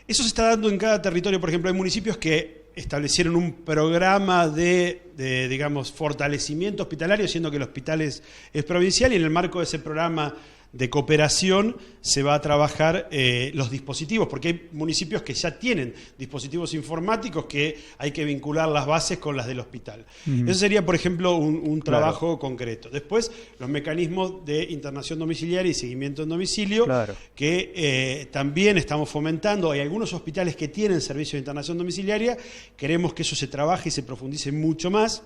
Eso se está dando en cada territorio. Por ejemplo, hay municipios que establecieron un programa de digamos, fortalecimiento hospitalario, siendo que el hospital es provincial, y en el marco de ese programa de cooperación se va a trabajar los dispositivos, porque hay municipios que ya tienen dispositivos informáticos que hay que vincular las bases con las del hospital. Eso sería, por ejemplo, un trabajo concreto. Después, los mecanismos de internación domiciliaria y seguimiento en domicilio, que también estamos fomentando. Hay algunos hospitales que tienen servicio de internación domiciliaria, queremos que eso se trabaje y se profundice mucho más.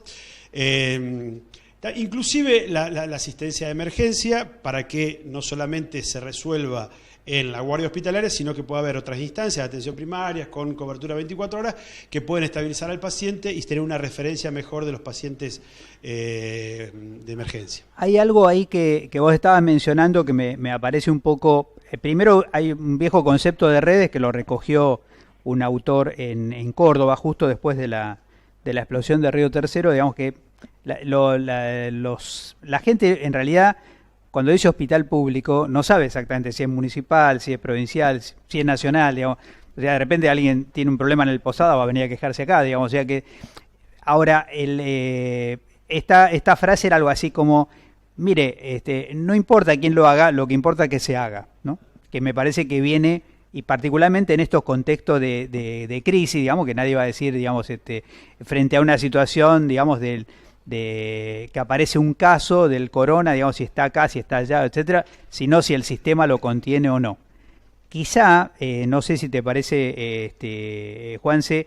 Inclusive la asistencia de emergencia, para que no solamente se resuelva en la guardia hospitalaria, sino que pueda haber otras instancias de atención primaria con cobertura 24 horas que pueden estabilizar al paciente y tener una referencia mejor de los pacientes de emergencia. Hay algo ahí que vos estabas mencionando que me aparece un poco. Primero, hay un viejo concepto de redes que lo recogió un autor en Córdoba, justo después de la explosión de Río Tercero. Digamos que la gente en realidad, cuando dice hospital público, no sabe exactamente si es municipal, si es provincial, si es nacional, digamos. O sea, de repente alguien tiene un problema en el Posada, va a venir a quejarse acá, digamos. O sea que ahora esta frase era algo así como, mire, no importa quién lo haga, lo que importa es que se haga, ¿no? Que me parece que viene, y particularmente en estos contextos de crisis, digamos, que nadie va a decir, digamos, frente a una situación, digamos, que aparece un caso del corona, digamos, si está acá, si está allá, etcétera, sino si el sistema lo contiene o no. Quizá, no sé si te parece, Juanse,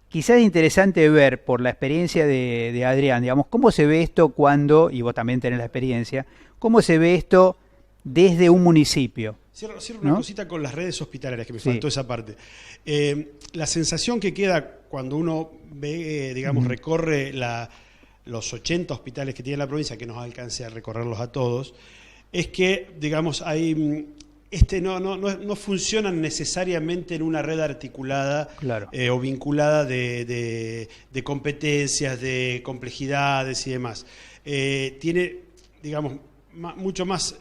quizá es interesante ver, por la experiencia de Adrián, digamos, cómo se ve esto cuando, y vos también tenés la experiencia, cómo se ve esto desde un municipio. Cierro una cosita con las redes hospitalarias, que me faltó esa parte. La sensación que queda cuando uno ve, digamos, recorre los 80 hospitales que tiene la provincia, que nos alcance a recorrerlos a todos, es que, digamos, no funcionan necesariamente en una red articulada o vinculada de competencias, de complejidades y demás. Tiene, digamos, mucho más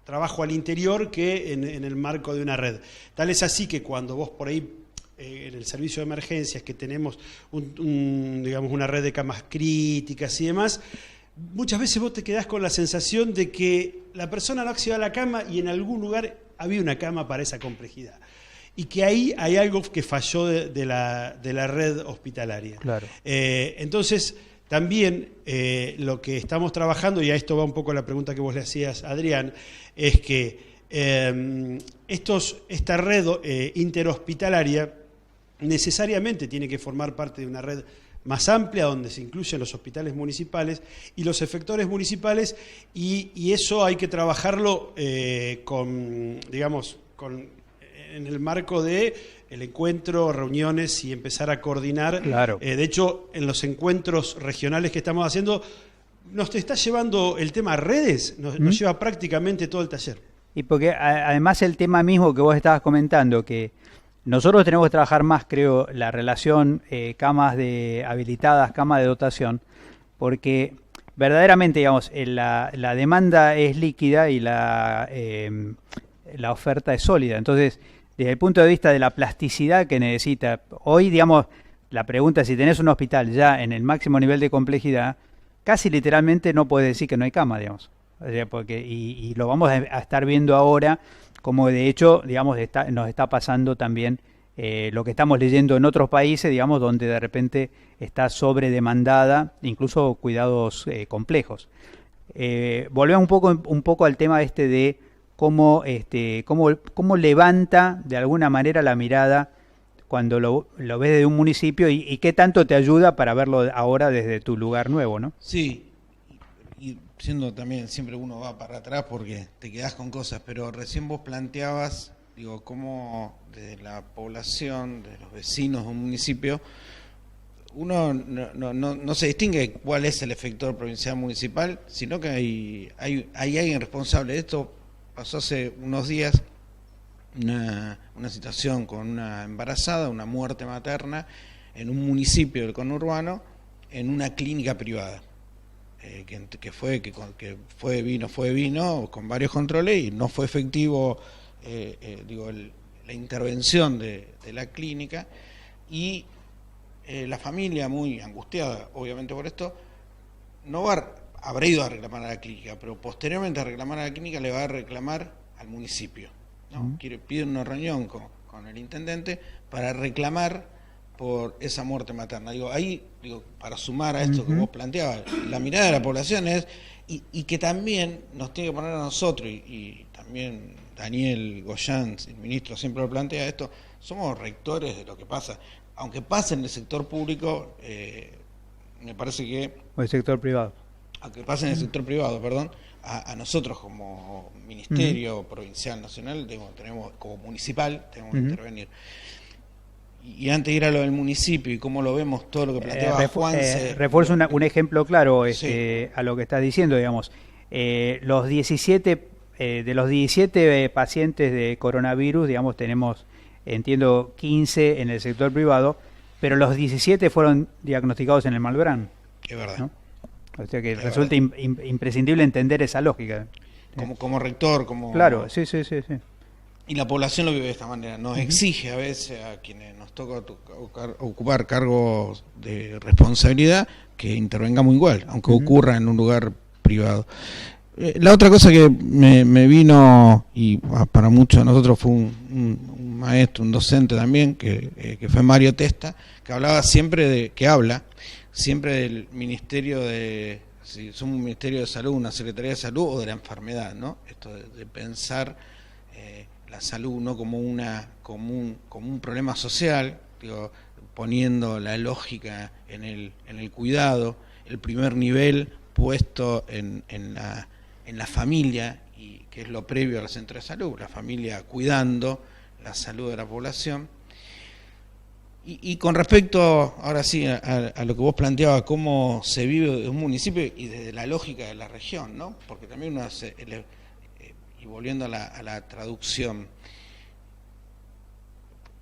trabajo al interior que en el marco de una red. Tal es así que cuando vos por ahí en el servicio de emergencias, que tenemos digamos, una red de camas críticas y demás, muchas veces vos te quedás con la sensación de que la persona no accedió a la cama y en algún lugar había una cama para esa complejidad. Y que ahí hay algo que falló de la red hospitalaria. Entonces, también lo que estamos trabajando, y a esto va un poco la pregunta que vos le hacías, Adrián, es que esta red interhospitalaria necesariamente tiene que formar parte de una red más amplia, donde se incluyen los hospitales municipales y los efectores municipales, y eso hay que trabajarlo en el marco de el encuentro, reuniones y empezar a coordinar. De hecho, en los encuentros regionales que estamos haciendo, nos está llevando el tema redes, nos lleva prácticamente todo el taller. Y porque además el tema mismo que vos estabas comentando, que nosotros tenemos que trabajar más, creo, la relación camas habilitadas, camas de dotación, porque verdaderamente, digamos, la demanda es líquida y la oferta es sólida. Entonces, desde el punto de vista de la plasticidad que necesita, hoy, digamos, la pregunta es si tenés un hospital ya en el máximo nivel de complejidad, casi literalmente no puedes decir que no hay cama, digamos. O sea, y lo vamos a estar viendo ahora, como de hecho, digamos, nos está pasando también lo que estamos leyendo en otros países, digamos, donde de repente está sobredemandada, incluso cuidados complejos. Volvemos un poco al tema de cómo levanta de alguna manera la mirada cuando lo ves desde un municipio y qué tanto te ayuda para verlo ahora desde tu lugar nuevo, ¿no? Sí, y siendo también, siempre uno va para atrás porque te quedás con cosas, pero recién vos planteabas, digo, cómo desde la población, de los vecinos de un municipio, uno no se distingue cuál es el efector provincial municipal, sino que hay alguien responsable de esto. Pasó hace unos días una situación con una embarazada, una muerte materna en un municipio del conurbano, en una clínica privada, que fue vino con varios controles y no fue efectivo la intervención de la clínica, y la familia, muy angustiada obviamente por esto, no va habrá ido a reclamar a la clínica, pero posteriormente a reclamar a la clínica le va a reclamar al municipio, ¿no? Pide una reunión con el intendente para reclamar por esa muerte materna. Ahí, para sumar a esto que vos planteabas, la mirada de la población es, y que también nos tiene que poner a nosotros, y también Daniel Goyán, el ministro, siempre lo plantea esto, somos rectores de lo que pasa. Aunque pase en el sector público, me parece que... O el sector privado. Aunque pase en el sector privado, perdón, a nosotros como ministerio provincial, nacional, tenemos como municipal, tenemos que intervenir. Y antes de ir a lo del municipio y cómo lo vemos, todo lo que planteaba Juanse... refuerzo un ejemplo claro Sí. a lo que estás diciendo, digamos. Los 17, de los 17 pacientes de coronavirus, digamos, tenemos, entiendo, 15 en el sector privado, pero los 17 fueron diagnosticados en el Malbrán. Es verdad. ¿No? O sea que resulta imprescindible entender esa lógica. Como rector, como... Claro, sí. Y la población lo vive de esta manera. Nos exige a veces a quienes nos toca ocupar cargos de responsabilidad que intervengamos igual, aunque ocurra en un lugar privado. La otra cosa que me vino, y para muchos de nosotros fue un maestro, un docente también, que fue Mario Testa, que hablaba siempre siempre del ministerio si somos un ministerio de salud, una secretaría de salud o de la enfermedad, ¿no? Esto de pensar la salud no como un problema social, poniendo la lógica en el cuidado, el primer nivel puesto en la familia, y que es lo previo al centro de salud, la familia cuidando la salud de la población. Y con respecto, ahora sí, a lo que vos planteabas, cómo se vive en un municipio y desde la lógica de la región, ¿no? Porque también uno hace, y volviendo a la traducción,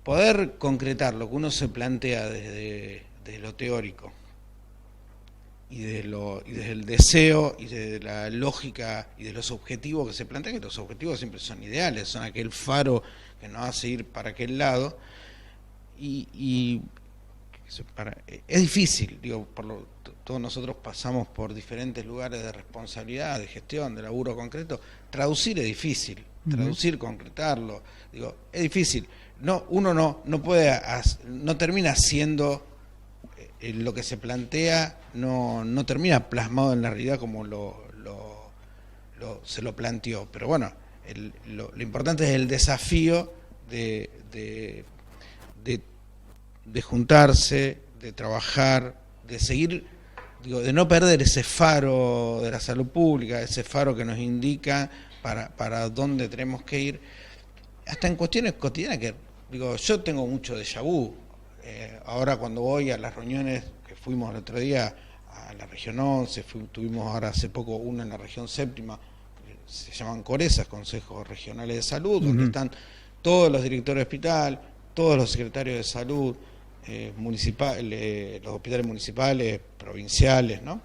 poder concretar lo que uno se plantea desde lo teórico y desde el deseo y desde la lógica y de los objetivos que se plantean, que los objetivos siempre son ideales, son aquel faro que nos hace ir para aquel lado. Y es difícil, todos nosotros pasamos por diferentes lugares de responsabilidad, de gestión, de laburo concreto. Traducir es difícil, traducir, concretarlo, es difícil. Uno no puede, no termina siendo lo que se plantea, no termina plasmado en la realidad como se lo planteó. Pero bueno, lo importante es el desafío de juntarse, de trabajar, de seguir, de no perder ese faro de la salud pública, ese faro que nos indica para dónde tenemos que ir, hasta en cuestiones cotidianas que, yo tengo mucho déjà vu. Ahora cuando voy a las reuniones que fuimos el otro día a la región 11, tuvimos ahora hace poco una en la región séptima, que se llaman CORESAS, Consejos Regionales de Salud, donde están todos los directores de hospital, todos los secretarios de salud, los hospitales municipales, provinciales, ¿no?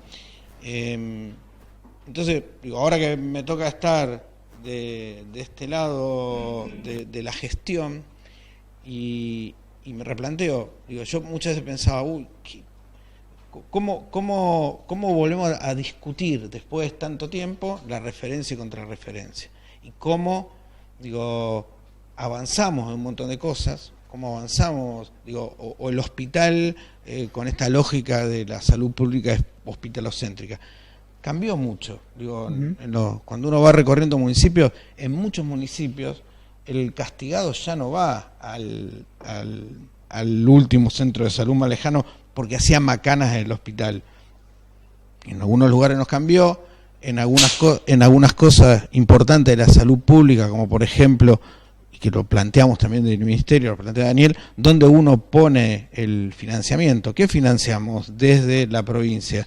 Entonces, ahora que me toca estar de este lado de la gestión, y me replanteo, yo muchas veces pensaba, ¿cómo volvemos a discutir después de tanto tiempo la referencia y contrarreferencia? Y cómo, avanzamos en un montón de cosas, cómo avanzamos, o el hospital con esta lógica de la salud pública hospitalocéntrica. Cambió mucho, cuando uno va recorriendo municipios, en muchos municipios el castigado ya no va al último centro de salud más lejano porque hacía macanas en el hospital. En algunos lugares nos cambió, en algunas cosas importantes de la salud pública, como por ejemplo, y que lo planteamos también del Ministerio, lo plantea Daniel, donde uno pone el financiamiento. ¿Qué financiamos desde la provincia?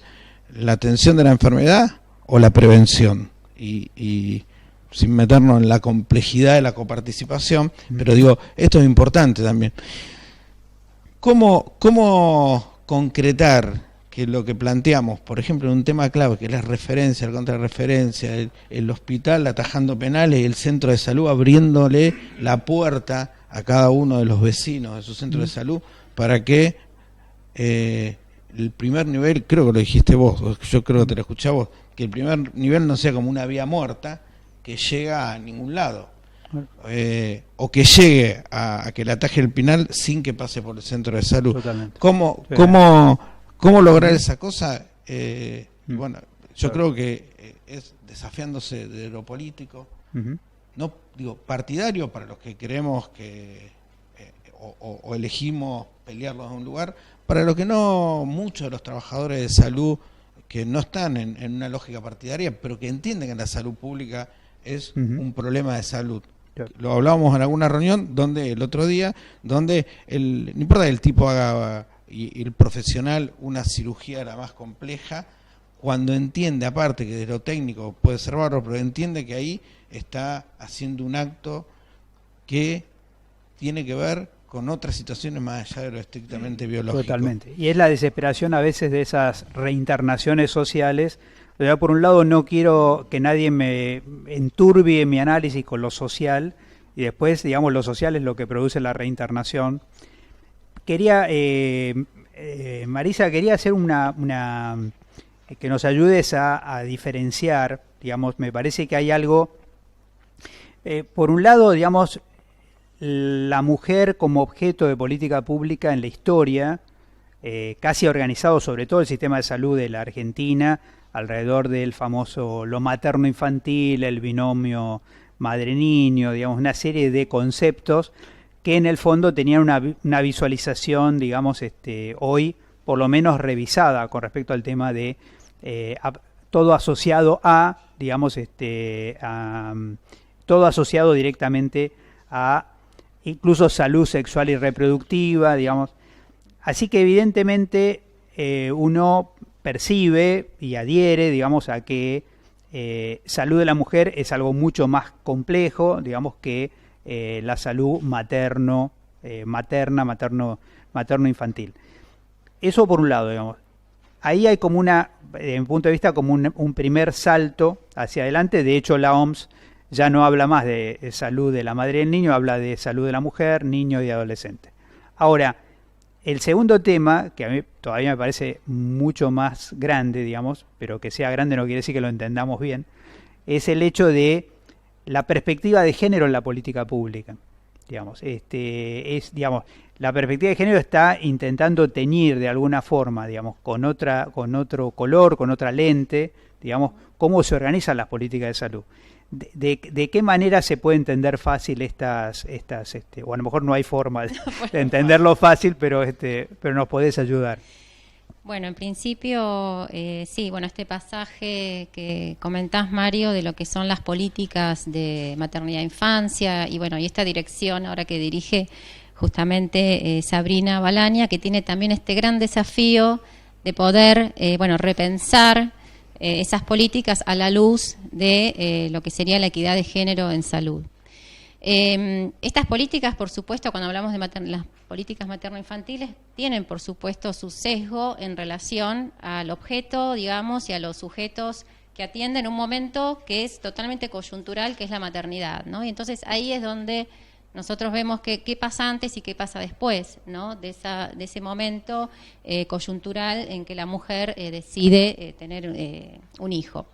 ¿La atención de la enfermedad o la prevención? Y sin meternos en la complejidad de la coparticipación, pero esto es importante también. ¿Cómo concretar que lo que planteamos, por ejemplo, en un tema clave, que es la referencia, la contrarreferencia, el hospital atajando penales y el centro de salud abriéndole la puerta a cada uno de los vecinos de su centro de salud para que el primer nivel, creo que lo dijiste vos, yo creo que te lo escuché a vos, que el primer nivel no sea como una vía muerta que llega a ningún lado, o que llegue a que le ataje el Pinal sin que pase por el centro de salud. Totalmente. ¿Cómo lograr esa cosa? Bueno, yo creo que es desafiándose de lo político, no digo partidario para los que creemos que o elegimos pelearlos a un lugar, para los que no, muchos de los trabajadores de salud que no están en una lógica partidaria, pero que entienden que la salud pública es un problema de salud. Lo hablábamos en alguna reunión donde el otro día, donde no importa que el tipo haga y el profesional una cirugía era más compleja, cuando entiende, aparte que de lo técnico puede ser bárbaro, pero entiende que ahí está haciendo un acto que tiene que ver con otras situaciones más allá de lo estrictamente biológico. Totalmente. Y es la desesperación a veces de esas reinternaciones sociales. O sea, por un lado no quiero que nadie me enturbie mi análisis con lo social, y después, digamos, lo social es lo que produce la reinternación. Quería, Marisa, quería hacer una que nos ayudes a diferenciar, digamos, me parece que hay algo, por un lado, digamos, la mujer como objeto de política pública en la historia, casi organizado sobre todo el sistema de salud de la Argentina, alrededor del famoso lo materno-infantil, el binomio madre-niño, digamos, una serie de conceptos que en el fondo tenían una visualización, digamos, hoy por lo menos revisada con respecto al tema de todo asociado a, digamos, todo asociado directamente a incluso salud sexual y reproductiva, digamos. Así que evidentemente uno percibe y adhiere, digamos, a que salud de la mujer es algo mucho más complejo, digamos, que la salud materno-infantil. Eso por un lado, digamos. Ahí hay como desde mi punto de vista, como un primer salto hacia adelante. De hecho, la OMS ya no habla más de salud de la madre y el niño, habla de salud de la mujer, niño y adolescente. Ahora, el segundo tema, que a mí todavía me parece mucho más grande, digamos, pero que sea grande no quiere decir que lo entendamos bien, es el hecho de la perspectiva de género en la política pública. Digamos, digamos, la perspectiva de género está intentando teñir de alguna forma, digamos, con otro color, con otra lente, digamos, cómo se organizan las políticas de salud. ¿De qué manera se puede entender fácil estas o a lo mejor no hay forma de entenderlo fácil, pero nos podés ayudar? Bueno, en principio, sí, bueno, este pasaje que comentás, Mario, de lo que son las políticas de maternidad e infancia, y bueno, y esta dirección ahora que dirige justamente Sabrina Balaña, que tiene también este gran desafío de poder, repensar esas políticas a la luz de lo que sería la equidad de género en salud. Estas políticas, por supuesto, cuando hablamos de las políticas materno-infantiles, tienen, por supuesto, su sesgo en relación al objeto, digamos, y a los sujetos que atienden un momento que es totalmente coyuntural, que es la maternidad, ¿no? Y entonces ahí es donde nosotros vemos qué pasa antes y qué pasa después, ¿no? De ese momento coyuntural en que la mujer decide tener un hijo.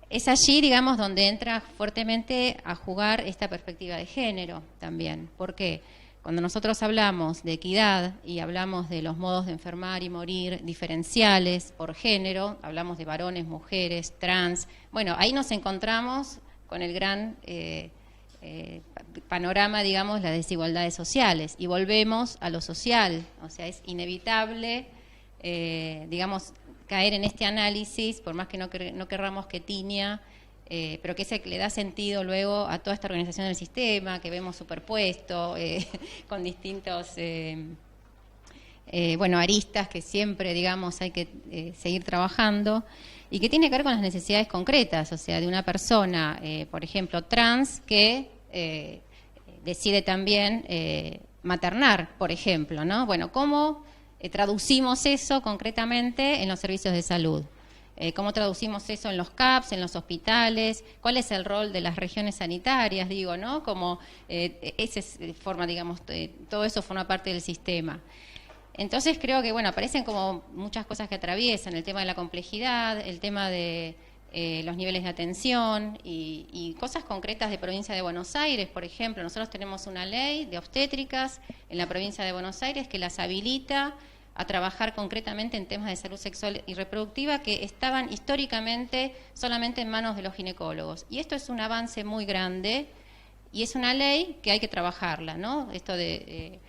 Es allí, digamos, donde entra fuertemente a jugar esta perspectiva de género también. ¿Por qué? Cuando nosotros hablamos de equidad y hablamos de los modos de enfermar y morir diferenciales por género, hablamos de varones, mujeres, trans, bueno, ahí nos encontramos con el gran panorama, digamos, las desigualdades sociales, y volvemos a lo social. O sea, es inevitable, digamos, caer en este análisis, por más que no querramos que tiña, pero que es el que le da sentido luego a toda esta organización del sistema, que vemos superpuesto, con distintos aristas que siempre, digamos, hay que seguir trabajando, y que tiene que ver con las necesidades concretas, o sea, de una persona, por ejemplo, trans, que decide también maternar, por ejemplo, ¿no? Bueno, ¿cómo traducimos eso concretamente en los servicios de salud? ¿Cómo traducimos eso en los CAPS, en los hospitales? ¿Cuál es el rol de las regiones sanitarias, digo, ¿no? Como forma, digamos, todo eso forma parte del sistema. Entonces creo que, bueno, aparecen como muchas cosas que atraviesan, el tema de la complejidad, el tema de los niveles de atención y cosas concretas de provincia de Buenos Aires. Por ejemplo, nosotros tenemos una ley de obstétricas en la provincia de Buenos Aires que las habilita a trabajar concretamente en temas de salud sexual y reproductiva que estaban históricamente solamente en manos de los ginecólogos. Y esto es un avance muy grande y es una ley que hay que trabajarla, ¿no? Esto de,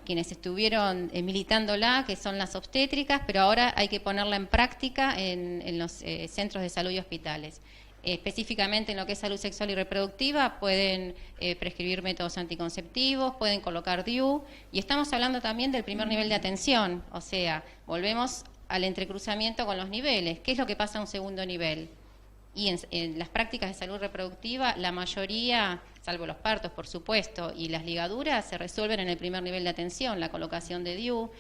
quienes estuvieron militándola, que son las obstétricas, pero ahora hay que ponerla en práctica en los centros de salud y hospitales. Específicamente en lo que es salud sexual y reproductiva, pueden prescribir métodos anticonceptivos, pueden colocar DIU, y estamos hablando también del primer nivel de atención, o sea, volvemos al entrecruzamiento con los niveles. ¿Qué es lo que pasa a un segundo nivel? Y en las prácticas de salud reproductiva, la mayoría, salvo los partos, por supuesto, y las ligaduras, se resuelven en el primer nivel de atención, la colocación de DIU.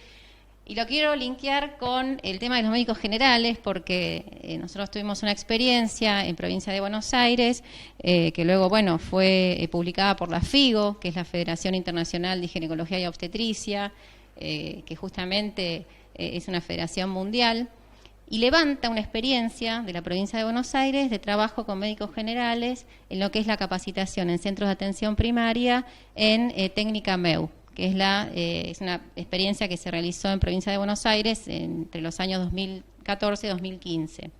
Y lo quiero linkear con el tema de los médicos generales, porque nosotros tuvimos una experiencia en provincia de Buenos Aires, que luego, fue publicada por la FIGO, que es la Federación Internacional de Ginecología y Obstetricia, que justamente es una federación mundial, y levanta una experiencia de la provincia de Buenos Aires de trabajo con médicos generales en lo que es la capacitación en centros de atención primaria en técnica MEU, que es una experiencia que se realizó en provincia de Buenos Aires entre los años 2014 y 2015.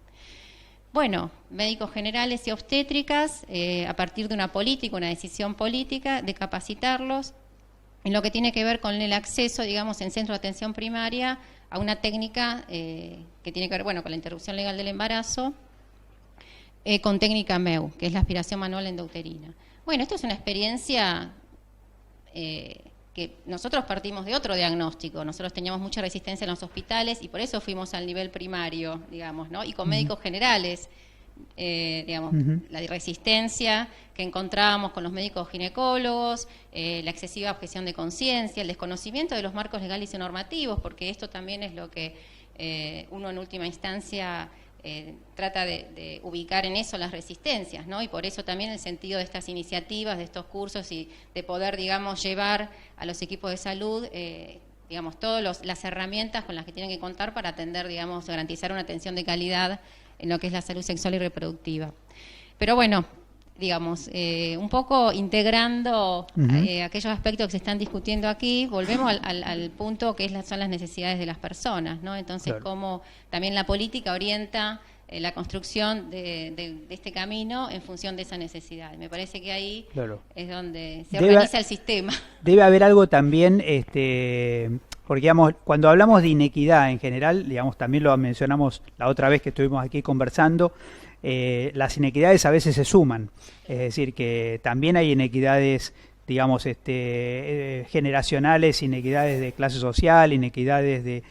Médicos generales y obstétricas, a partir de una política, una decisión política de capacitarlos en lo que tiene que ver con el acceso, digamos, en centros de atención primaria a una técnica que tiene que ver, con la interrupción legal del embarazo, con técnica MEU, que es la aspiración manual endouterina. Esto es una experiencia que nosotros partimos de otro diagnóstico. Nosotros teníamos mucha resistencia en los hospitales y por eso fuimos al nivel primario, digamos, ¿no? Y con médicos generales, la resistencia que encontrábamos con los médicos ginecólogos, la excesiva objeción de conciencia, el desconocimiento de los marcos legales y normativos, porque esto también es lo que uno en última instancia trata de ubicar en eso las resistencias, ¿no? Y por eso también el sentido de estas iniciativas, de estos cursos y de poder, digamos, llevar a los equipos de salud, todas las herramientas con las que tienen que contar para atender, digamos, garantizar una atención de calidad en lo que es la salud sexual y reproductiva. Pero un poco integrando aquellos aspectos que se están discutiendo aquí, volvemos al punto que son las necesidades de las personas, ¿no? Entonces, claro, cómo también la política orienta la construcción de este camino en función de esa necesidad. Me parece que ahí, claro, es donde se organiza el sistema. Debe haber algo también, porque digamos, cuando hablamos de inequidad en general, digamos, también lo mencionamos la otra vez que estuvimos aquí conversando, las inequidades a veces se suman, es decir, que también hay inequidades, digamos, generacionales, inequidades de clase social, inequidades de...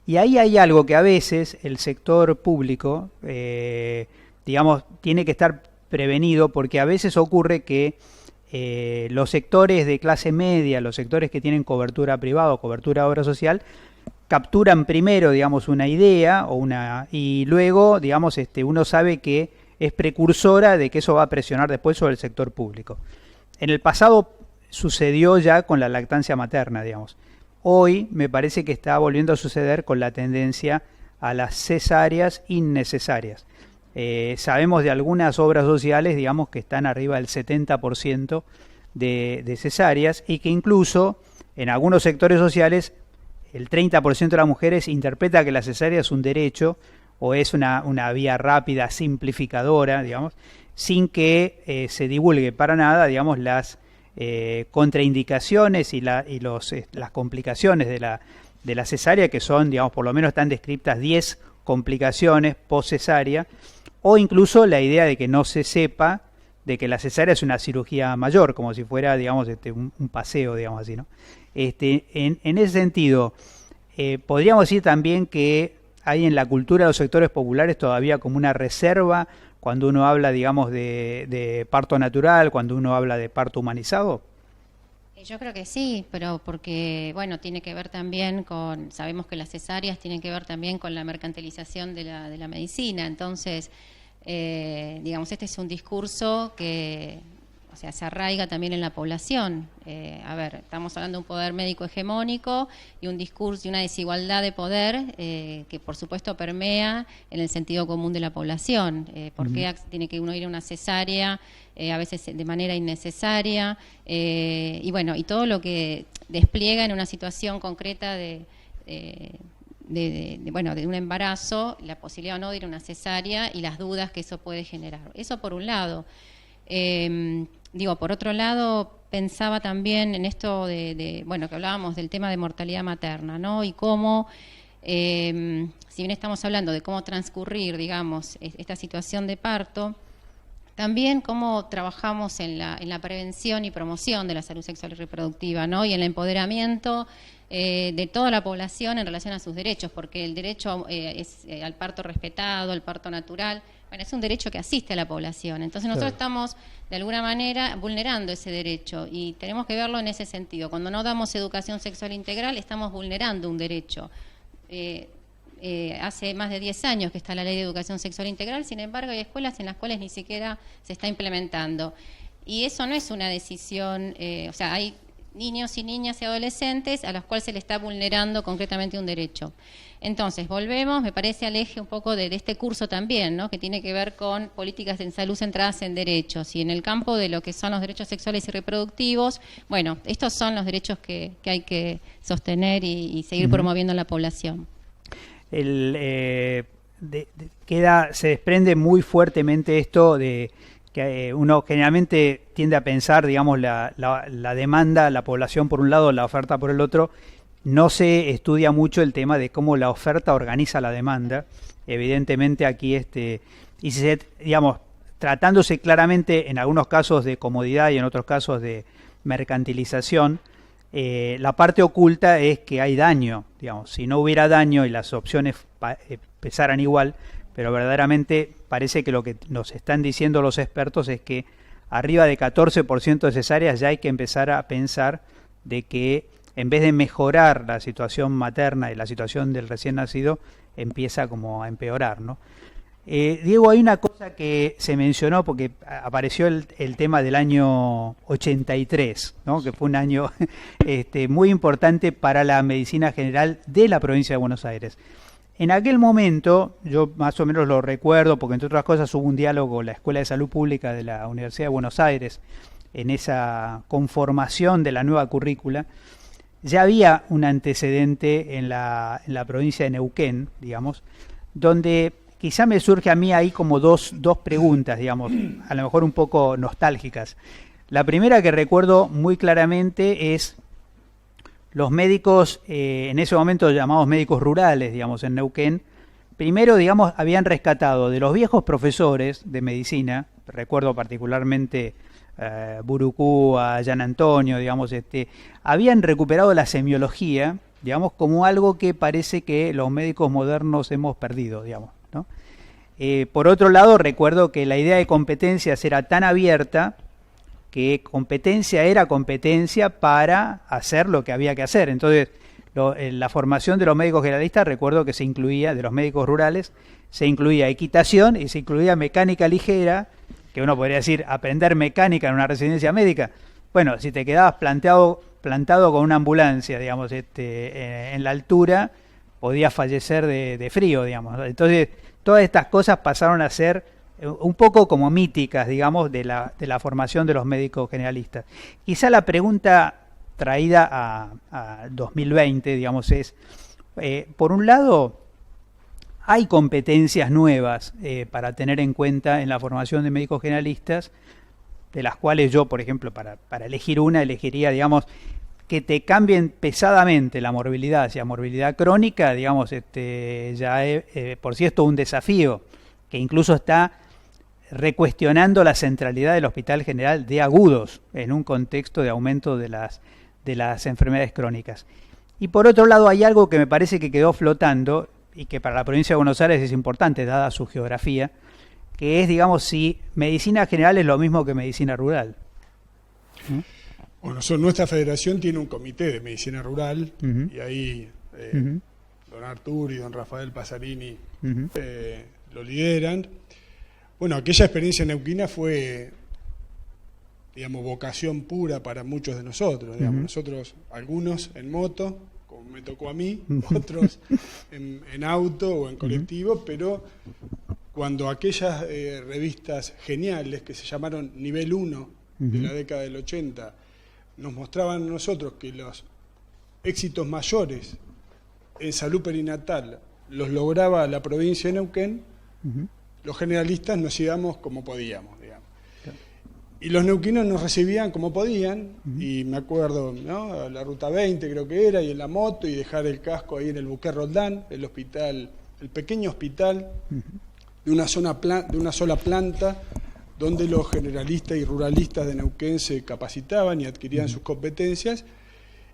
Y ahí hay algo que a veces el sector público, digamos, tiene que estar prevenido, porque a veces ocurre que los sectores de clase media, los sectores que tienen cobertura privada o cobertura de obra social, capturan primero, digamos, una idea y luego, digamos, uno sabe que es precursora de que eso va a presionar después sobre el sector público. En el pasado sucedió ya con la lactancia materna, digamos. Hoy me parece que está volviendo a suceder con la tendencia a las cesáreas innecesarias. Sabemos de algunas obras sociales, digamos, que están arriba del 70% de cesáreas y que incluso en algunos sectores sociales el 30% de las mujeres interpreta que la cesárea es un derecho o es una vía rápida, simplificadora, digamos, sin que se divulgue para nada, digamos, las contraindicaciones y las complicaciones de la cesárea, que son, digamos, por lo menos están descritas 10 complicaciones post-cesárea, o incluso la idea de que no se sepa de que la cesárea es una cirugía mayor, como si fuera, digamos, un paseo, digamos así, ¿no? En ese sentido, podríamos decir también que hay en la cultura de los sectores populares todavía como una reserva cuando uno habla, digamos, de parto natural, cuando uno habla de parto humanizado. Yo creo que sí, pero porque, tiene que ver también sabemos que las cesáreas tienen que ver también con la mercantilización de la medicina, entonces, digamos, este es un discurso que o sea, se arraiga también en la población. Estamos hablando de un poder médico hegemónico y un discurso y una desigualdad de poder que por supuesto permea en el sentido común de la población. ¿Por qué tiene que uno ir a una cesárea, a veces de manera innecesaria? Y bueno, y todo lo que despliega en una situación concreta de un embarazo, la posibilidad o no de ir a una cesárea y las dudas que eso puede generar. Eso por un lado. Por otro lado, pensaba también en esto que hablábamos del tema de mortalidad materna, ¿no? Y cómo, si bien estamos hablando de cómo transcurrir, digamos, esta situación de parto, también cómo trabajamos en la prevención y promoción de la salud sexual y reproductiva, ¿no? Y en el empoderamiento de toda la población en relación a sus derechos, porque el derecho al parto respetado, al parto natural, es un derecho que asiste a la población. Entonces nosotros estamos, de alguna manera, vulnerando ese derecho y tenemos que verlo en ese sentido. Cuando no damos educación sexual integral, estamos vulnerando un derecho. Hace más de 10 años que está la ley de educación sexual integral, sin embargo hay escuelas en las cuales ni siquiera se está implementando. Y eso no es una decisión, hay niños y niñas y adolescentes a los cuales se le está vulnerando concretamente un derecho. Entonces, volvemos, me parece, al eje un poco de este curso también, ¿no? Que tiene que ver con políticas en salud centradas en derechos. Y en el campo de lo que son los derechos sexuales y reproductivos, estos son los derechos que hay que sostener y seguir promoviendo en la población. Se desprende muy fuertemente esto de que uno generalmente tiende a pensar, digamos, la demanda, la población por un lado, la oferta por el otro. No se estudia mucho el tema de cómo la oferta organiza la demanda. Evidentemente aquí y digamos, tratándose claramente en algunos casos de comodidad y en otros casos de mercantilización, la parte oculta es que hay daño. Digamos, si no hubiera daño y las opciones pesaran igual, pero verdaderamente parece que lo que nos están diciendo los expertos es que arriba de 14% de cesáreas ya hay que empezar a pensar de que en vez de mejorar la situación materna y la situación del recién nacido, empieza como a empeorar, ¿no? Diego, hay una cosa que se mencionó porque apareció el tema del año 83, ¿no? Que fue un año muy importante para la medicina general de la provincia de Buenos Aires. En aquel momento, yo más o menos lo recuerdo, porque entre otras cosas hubo un diálogo con la Escuela de Salud Pública de la Universidad de Buenos Aires, en esa conformación de la nueva currícula. Ya había un antecedente en la provincia de Neuquén, digamos, donde quizá me surge a mí ahí como dos preguntas, digamos, a lo mejor un poco nostálgicas. La primera que recuerdo muy claramente es los médicos, en ese momento llamados médicos rurales, digamos, en Neuquén, primero, digamos, habían rescatado de los viejos profesores de medicina, recuerdo particularmente Burucú, Gian Antonio, digamos, habían recuperado la semiología, digamos, como algo que parece que los médicos modernos hemos perdido, digamos, ¿no? Por otro lado, recuerdo que la idea de competencias era tan abierta que competencia era competencia para hacer lo que había que hacer. Entonces, la formación de los médicos generalistas, recuerdo que se incluía, de los médicos rurales, se incluía equitación y se incluía mecánica ligera, que uno podría decir aprender mecánica en una residencia médica. Bueno, si te quedabas plantado con una ambulancia, digamos, en la altura, podías fallecer de frío, digamos. Entonces, todas estas cosas pasaron a ser un poco como míticas, digamos, de la formación de los médicos generalistas. Quizá la pregunta traída a 2020, digamos, es, por un lado, hay competencias nuevas para tener en cuenta en la formación de médicos generalistas, de las cuales yo, por ejemplo, para elegir una, elegiría, digamos, que te cambien pesadamente la morbilidad hacia morbilidad crónica, digamos, ya por sí esto es un desafío, que incluso está recuestionando la centralidad del Hospital General de agudos en un contexto de aumento de las enfermedades crónicas. Y por otro lado hay algo que me parece que quedó flotando y que para la provincia de Buenos Aires es importante dada su geografía, que es, digamos, si medicina general es lo mismo que medicina rural. Bueno, nuestra federación tiene un comité de medicina rural y ahí don Arturo y don Rafael Pasarini lo lideran. Bueno, aquella experiencia neuquina fue digamos, vocación pura para muchos de nosotros. Digamos. Nosotros, algunos en moto, como me tocó a mí, otros en auto o en colectivo, pero cuando aquellas revistas geniales que se llamaron Nivel 1 de la década del 80 nos mostraban a nosotros que los éxitos mayores en salud perinatal los lograba la provincia de Neuquén, los generalistas nos íbamos como podíamos, digamos. Y los neuquinos nos recibían como podían, y me acuerdo, ¿no? La ruta 20 creo que era, y en la moto, y dejar el casco ahí en el Buqué Roldán, el hospital, el pequeño hospital de una sola planta, donde los generalistas y ruralistas de Neuquén se capacitaban y adquirían sus competencias,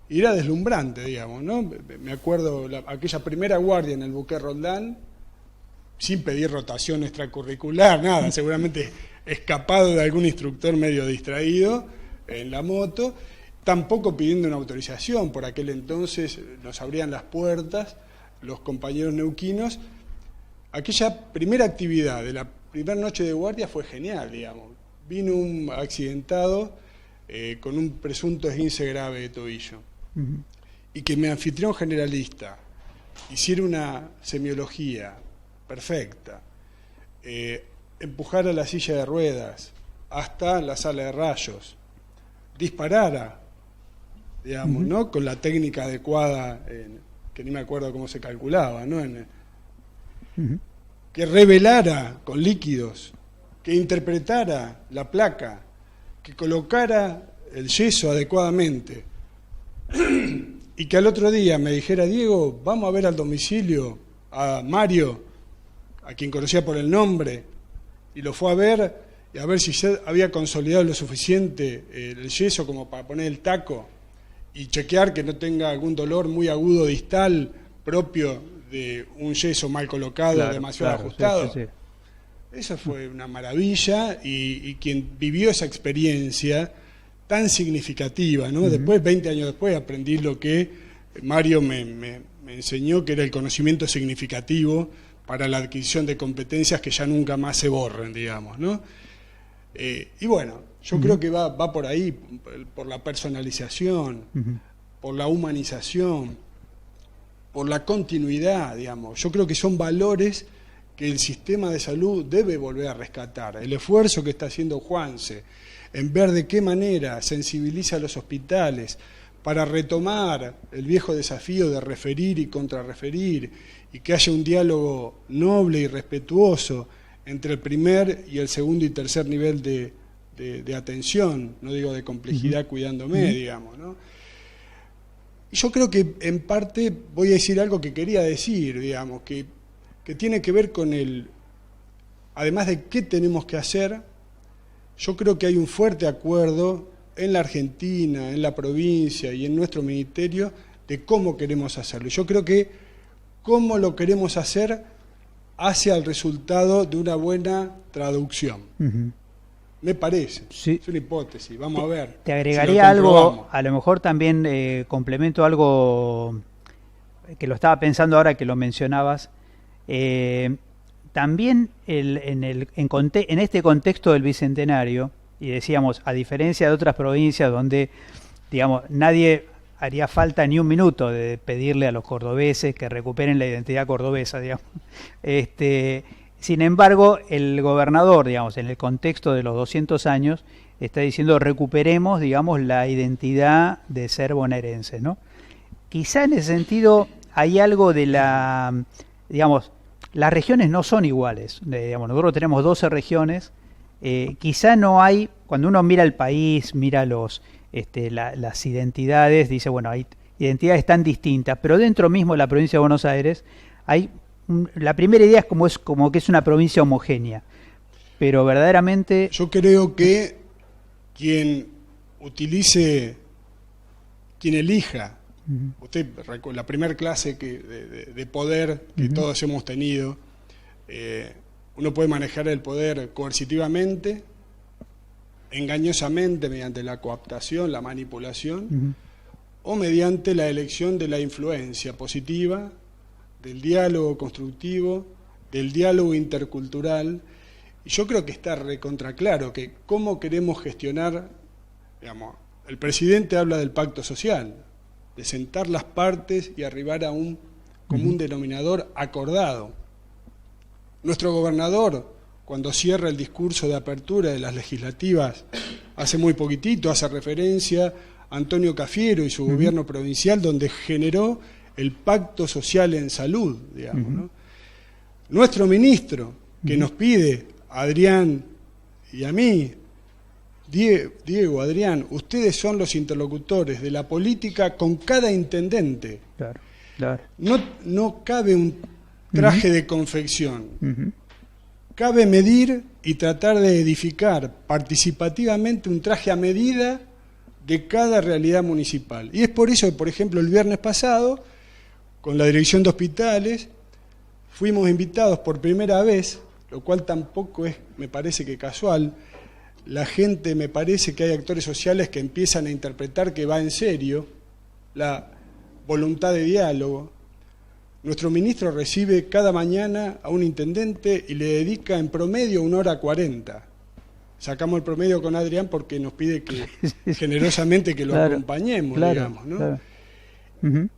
y era deslumbrante, digamos, ¿no? Me acuerdo aquella primera guardia en el Buqué Roldán, sin pedir rotación extracurricular, nada, seguramente escapado de algún instructor medio distraído en la moto, tampoco pidiendo una autorización. Por aquel entonces nos abrían las puertas los compañeros neuquinos. Aquella primera actividad de la primera noche de guardia fue genial, digamos. Vino un accidentado con un presunto esguince grave de tobillo, y que mi anfitrión generalista hiciera una semiología perfecta, empujara la silla de ruedas hasta la sala de rayos, disparara, digamos, ¿no? Con la técnica adecuada, que ni me acuerdo cómo se calculaba, ¿no? Que revelara con líquidos, que interpretara la placa, que colocara el yeso adecuadamente, y que al otro día me dijera: Diego, vamos a ver al domicilio a Mario, a quien conocía por el nombre, y lo fue a ver, y a ver si se había consolidado lo suficiente el yeso como para poner el taco, y chequear que no tenga algún dolor muy agudo distal propio de un yeso mal colocado, claro, demasiado ajustado. Sí. Eso fue una maravilla, y quien vivió esa experiencia tan significativa, ¿no? Después, 20 años después, aprendí lo que Mario me enseñó, que era el conocimiento significativo para la adquisición de competencias que ya nunca más se borren, digamos, ¿no? Y bueno, yo creo que va por ahí, por la personalización, por la humanización, por la continuidad, digamos. Yo creo que son valores que el sistema de salud debe volver a rescatar. El esfuerzo que está haciendo Juanse en ver de qué manera sensibiliza a los hospitales para retomar el viejo desafío de referir y contrarreferir, y que haya un diálogo noble y respetuoso entre el primer y el segundo y tercer nivel de atención, no digo de complejidad, cuidándome, digamos, ¿no? Y yo creo que en parte voy a decir algo que quería decir, digamos, que tiene que ver con además de qué tenemos que hacer. Yo creo que hay un fuerte acuerdo en la Argentina, en la provincia y en nuestro ministerio de cómo queremos hacerlo. Yo creo que cómo lo queremos hacer hacia el resultado de una buena traducción. Me parece. Sí. Es una hipótesis, vamos a ver. Te agregaría algo, a lo mejor también complemento algo que lo estaba pensando ahora que lo mencionabas. También en este contexto del Bicentenario, y decíamos, a diferencia de otras provincias donde, digamos, nadie haría falta ni un minuto de pedirle a los cordobeses que recuperen la identidad cordobesa, digamos. Sin embargo, el gobernador, digamos, en el contexto de los 200 años, está diciendo: recuperemos, digamos, la identidad de ser bonaerense, ¿no? Quizá en ese sentido hay algo de digamos, las regiones no son iguales. Digamos, nosotros tenemos 12 regiones. Quizá no hay, cuando uno mira el país, mira las identidades, dice, bueno, hay identidades tan distintas, pero dentro mismo de la provincia de Buenos Aires hay la primera idea es como que es una provincia homogénea, pero verdaderamente... Yo creo que quien elija, usted, la primera clase de poder que todos hemos tenido, uno puede manejar el poder coercitivamente, engañosamente, mediante la cooptación, la manipulación, o mediante la elección de la influencia positiva, del diálogo constructivo, del diálogo intercultural. Y yo creo que está recontraclaro que cómo queremos gestionar Digamos, el presidente habla del pacto social, de sentar las partes y arribar a un común denominador acordado. Nuestro gobernador, cuando cierra el discurso de apertura de las legislativas, hace muy poquitito, hace referencia a Antonio Cafiero y su gobierno provincial, donde generó el pacto social en salud, digamos, ¿no? Nuestro ministro, que nos pide, a Adrián y a mí, Diego, Adrián, ustedes son los interlocutores de la política con cada intendente. Claro, claro. No cabe un traje de confección. Cabe medir y tratar de edificar participativamente un traje a medida de cada realidad municipal. Y es por eso que, por ejemplo, el viernes pasado, con la Dirección de Hospitales, fuimos invitados por primera vez, lo cual tampoco es, me parece que casual. La gente, me parece que hay actores sociales que empiezan a interpretar que va en serio la voluntad de diálogo. Nuestro ministro recibe cada mañana a un intendente y le dedica en promedio 1:40. Sacamos el promedio con Adrián porque nos pide que generosamente que lo acompañemos, digamos, ¿no? Claro.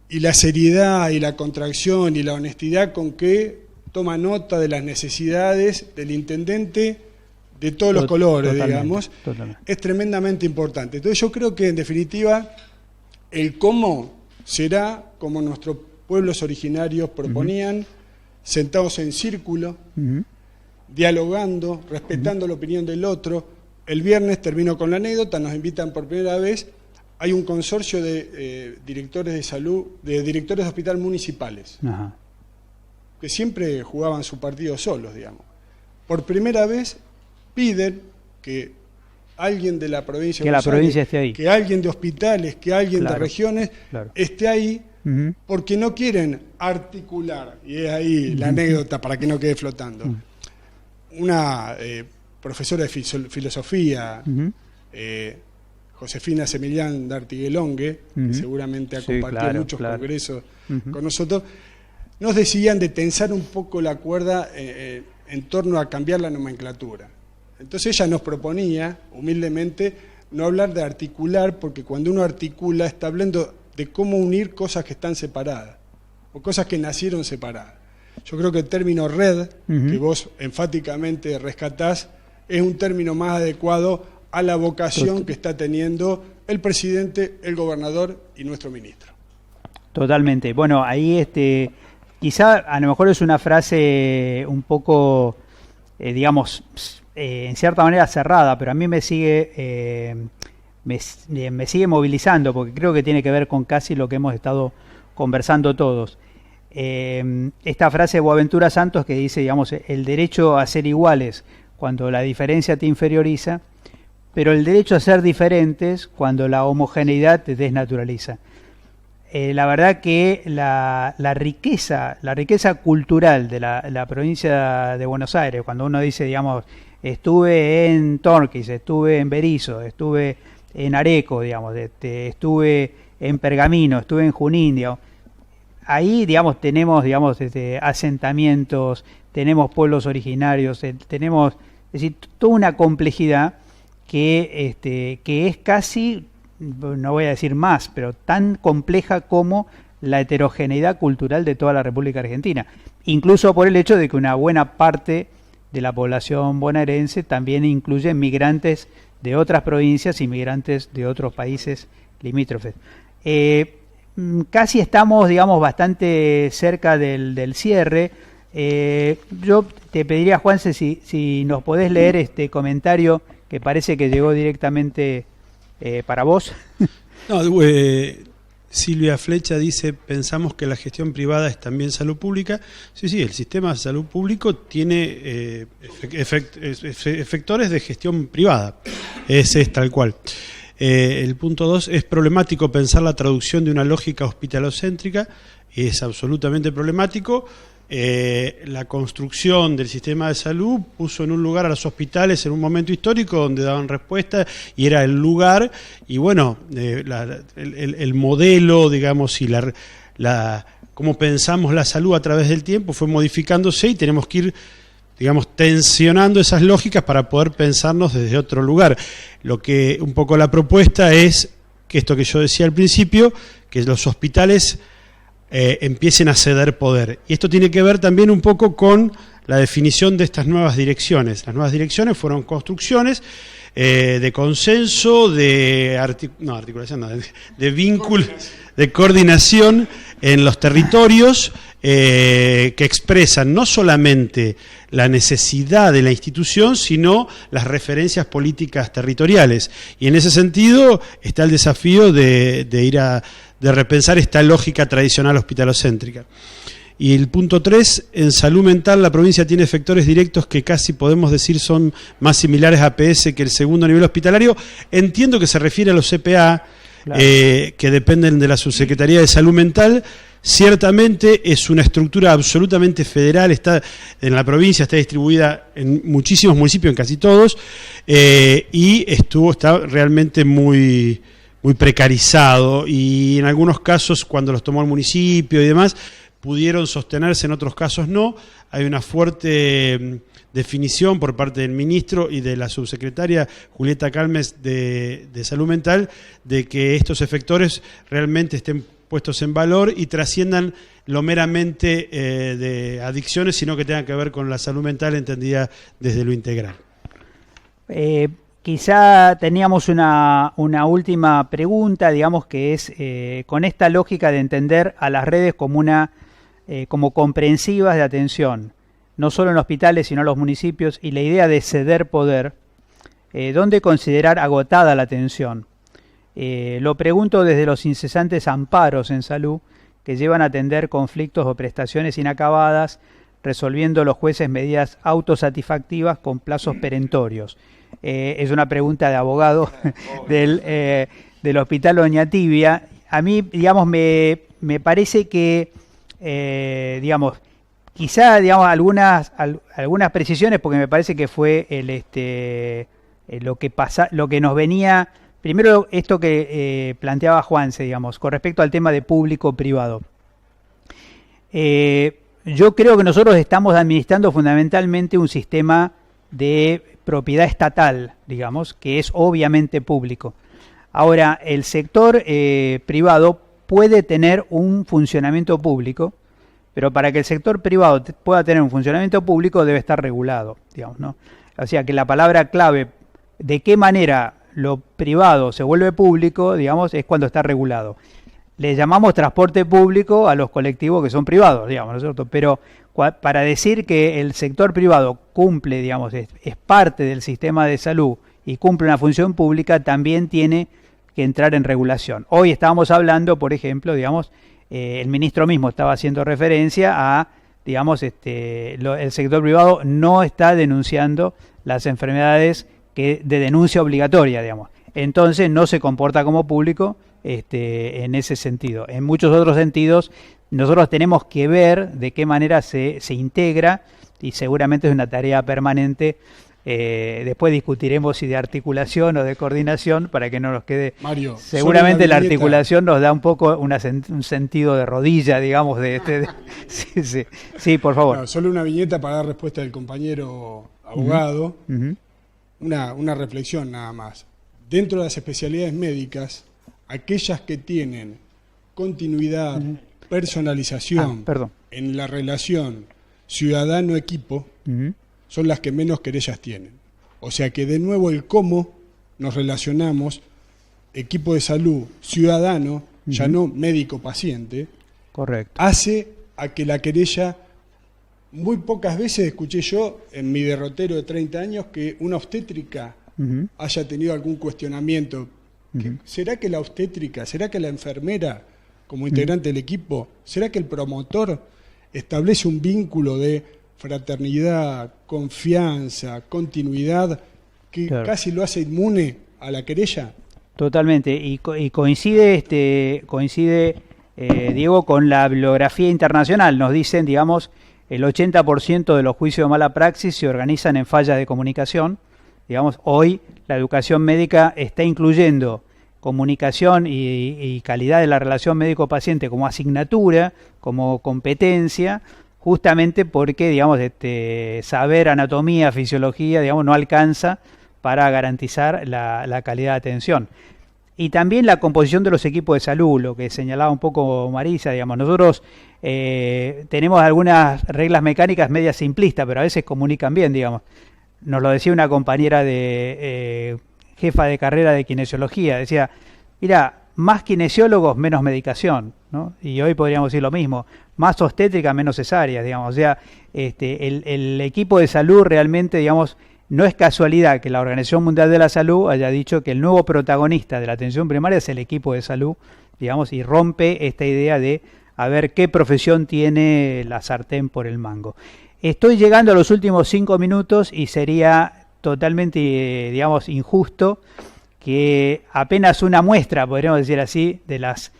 Y la seriedad y la contracción y la honestidad con que toma nota de las necesidades del intendente de todos los colores, digamos, es tremendamente importante. Entonces yo creo que en definitiva el cómo será como nuestros pueblos originarios proponían, sentados en círculo, dialogando, respetando la opinión del otro. El viernes, termino con la anécdota, nos invitan por primera vez, hay un consorcio de directores de salud, de directores de hospital municipales, que siempre jugaban su partido solos, digamos. Por primera vez piden que alguien de la provincia de Buenos Aires, esté ahí, que alguien de hospitales, que alguien de regiones esté ahí, porque no quieren articular, y es ahí la anécdota para que no quede flotando. Una profesora de filosofía, Josefina Semillán d'Artiguelongue, que seguramente ha compartido muchos congresos con nosotros, nos decían de tensar un poco la cuerda en torno a cambiar la nomenclatura. Entonces ella nos proponía, humildemente, no hablar de articular, porque cuando uno articula está hablando de cómo unir cosas que están separadas, o cosas que nacieron separadas. Yo creo que el término red, que vos enfáticamente rescatás, es un término más adecuado a la vocación que está teniendo el presidente, el gobernador y nuestro ministro. Totalmente. Bueno, ahí quizá a lo mejor es una frase un poco, digamos, en cierta manera cerrada, pero a mí me sigue movilizando, porque creo que tiene que ver con casi lo que hemos estado conversando todos. Esta frase de Boaventura Santos que dice, digamos, el derecho a ser iguales cuando la diferencia te inferioriza, pero el derecho a ser diferentes cuando la homogeneidad te desnaturaliza. La verdad que la riqueza cultural de la provincia de Buenos Aires, cuando uno dice, digamos, estuve en Torquís, estuve en Berisso, estuve en Areco, digamos, estuve en Pergamino, estuve en Junín, digamos, ahí, digamos, tenemos, digamos, asentamientos, tenemos pueblos originarios, tenemos, es decir, toda una complejidad que es casi, no voy a decir más, pero tan compleja como la heterogeneidad cultural de toda la República Argentina, incluso por el hecho de que una buena parte de la población bonaerense también incluye migrantes de otras provincias y migrantes de otros países limítrofes. Casi estamos, digamos, bastante cerca del cierre. Yo te pediría, Juanse, si nos podés leer este comentario que parece que llegó directamente para vos. No, Silvia Flecha dice, pensamos que la gestión privada es también salud pública. Sí, el sistema de salud público tiene efectores de gestión privada. Es tal cual. El punto 2, es problemático pensar la traducción de una lógica hospitalocéntrica, es absolutamente problemático. La construcción del sistema de salud puso en un lugar a los hospitales en un momento histórico donde daban respuesta y era el lugar, y bueno, el modelo, digamos, y cómo pensamos la salud a través del tiempo fue modificándose y tenemos que ir digamos, tensionando esas lógicas para poder pensarnos desde otro lugar. Lo que un poco la propuesta es que esto que yo decía al principio, que los hospitales empiecen a ceder poder. Y esto tiene que ver también un poco con la definición de estas nuevas direcciones. Las nuevas direcciones fueron construcciones de consenso, de vínculo, de coordinación en los territorios que expresan no solamente la necesidad de la institución, sino las referencias políticas territoriales. Y en ese sentido está el desafío de repensar esta lógica tradicional hospitalocéntrica. Y el punto 3, en salud mental la provincia tiene efectores directos que casi podemos decir son más similares a APS que el segundo nivel hospitalario. Entiendo que se refiere a los CPA, claro, que dependen de la Subsecretaría de Salud Mental. Ciertamente es una estructura absolutamente federal, está en la provincia, está distribuida en muchísimos municipios, en casi todos, y está realmente muy precarizado, y en algunos casos cuando los tomó el municipio y demás pudieron sostenerse, en otros casos no. Hay una fuerte definición por parte del ministro y de la subsecretaria Julieta Calmes de Salud Mental de que estos efectores realmente estén puestos en valor y trasciendan lo meramente de adicciones, sino que tengan que ver con la salud mental entendida desde lo integral. Quizá teníamos una última pregunta, digamos, que es con esta lógica de entender a las redes como comprensivas de atención, no solo en hospitales, sino en los municipios, y la idea de ceder poder, ¿dónde considerar agotada la atención? Lo pregunto desde los incesantes amparos en salud que llevan a atender conflictos o prestaciones inacabadas, resolviendo los jueces medidas autosatisfactivas con plazos perentorios. Es una pregunta de abogado del Hospital Doña Tibia. A mí, digamos, me parece que, quizá, algunas precisiones, porque me parece que fue lo que nos venía. Primero, esto que planteaba Juanse, digamos, con respecto al tema de público-privado. Yo creo que nosotros estamos administrando fundamentalmente un sistema de propiedad estatal, digamos, que es obviamente público. Ahora, el sector privado puede tener un funcionamiento público, pero para que el sector privado pueda tener un funcionamiento público debe estar regulado, digamos, ¿no? O sea, que la palabra clave, de qué manera lo privado se vuelve público, digamos, es cuando está regulado. Le llamamos transporte público a los colectivos que son privados, digamos, ¿no es cierto? Pero para decir que el sector privado cumple, digamos, es parte del sistema de salud y cumple una función pública, también tiene que entrar en regulación. Hoy estábamos hablando, por ejemplo, digamos, el ministro mismo estaba haciendo referencia a, digamos, el sector privado no está denunciando las enfermedades de denuncia obligatoria, digamos. Entonces no se comporta como público en ese sentido. En muchos otros sentidos, nosotros tenemos que ver de qué manera se integra, y seguramente es una tarea permanente. Después discutiremos si de articulación o de coordinación, para que no nos quede. Mario, seguramente la articulación nos da un poco un sentido de rodilla, digamos, sí, por favor. No, solo una viñeta para dar respuesta del compañero abogado. Uh-huh. Una reflexión nada más. Dentro de las especialidades médicas, aquellas que tienen continuidad, personalización en la relación ciudadano-equipo, son las que menos querellas tienen. O sea que de nuevo el cómo nos relacionamos, equipo de salud, ciudadano, ya no médico-paciente, correcto, hace a que la querella. Muy pocas veces escuché yo en mi derrotero de 30 años que una obstétrica haya tenido algún cuestionamiento. ¿Será que la obstétrica, será que la enfermera como integrante del equipo, será que el promotor establece un vínculo de fraternidad, confianza, continuidad que casi lo hace inmune a la querella? Totalmente, y coincide, Diego, con la bibliografía internacional. Nos dicen, digamos, el 80% de los juicios de mala praxis se organizan en fallas de comunicación. Digamos, hoy la educación médica está incluyendo comunicación y calidad de la relación médico-paciente como asignatura, como competencia, justamente porque, digamos, saber anatomía, fisiología, digamos, no alcanza para garantizar la calidad de atención. Y también la composición de los equipos de salud, lo que señalaba un poco Marisa, digamos, nosotros tenemos algunas reglas mecánicas medias simplistas, pero a veces comunican bien, digamos. Nos lo decía una compañera de jefa de carrera de kinesiología, decía, mira, más kinesiólogos, menos medicación, ¿no? Y hoy podríamos decir lo mismo, más obstétrica, menos cesáreas, digamos. O sea, el equipo de salud realmente, digamos, no es casualidad que la Organización Mundial de la Salud haya dicho que el nuevo protagonista de la atención primaria es el equipo de salud, digamos, y rompe esta idea de a ver qué profesión tiene la sartén por el mango. Estoy llegando a los últimos 5 minutos y sería totalmente, digamos, injusto que apenas una muestra, podríamos decir así, de las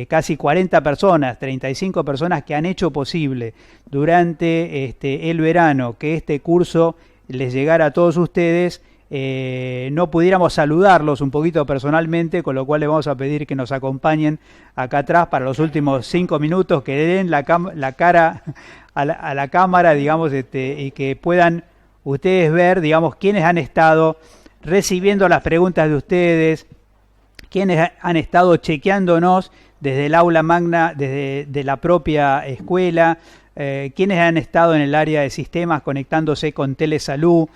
casi 40 personas, 35 personas que han hecho posible durante el verano que este curso les llegara a todos ustedes, no pudiéramos saludarlos un poquito personalmente, con lo cual les vamos a pedir que nos acompañen acá atrás para los últimos 5 minutos, que den la cara a la cámara, digamos, y que puedan ustedes ver, digamos, quiénes han estado recibiendo las preguntas de ustedes, quienes han estado chequeándonos desde el aula magna, desde la propia escuela, quienes han estado en el área de sistemas conectándose con Telesalud.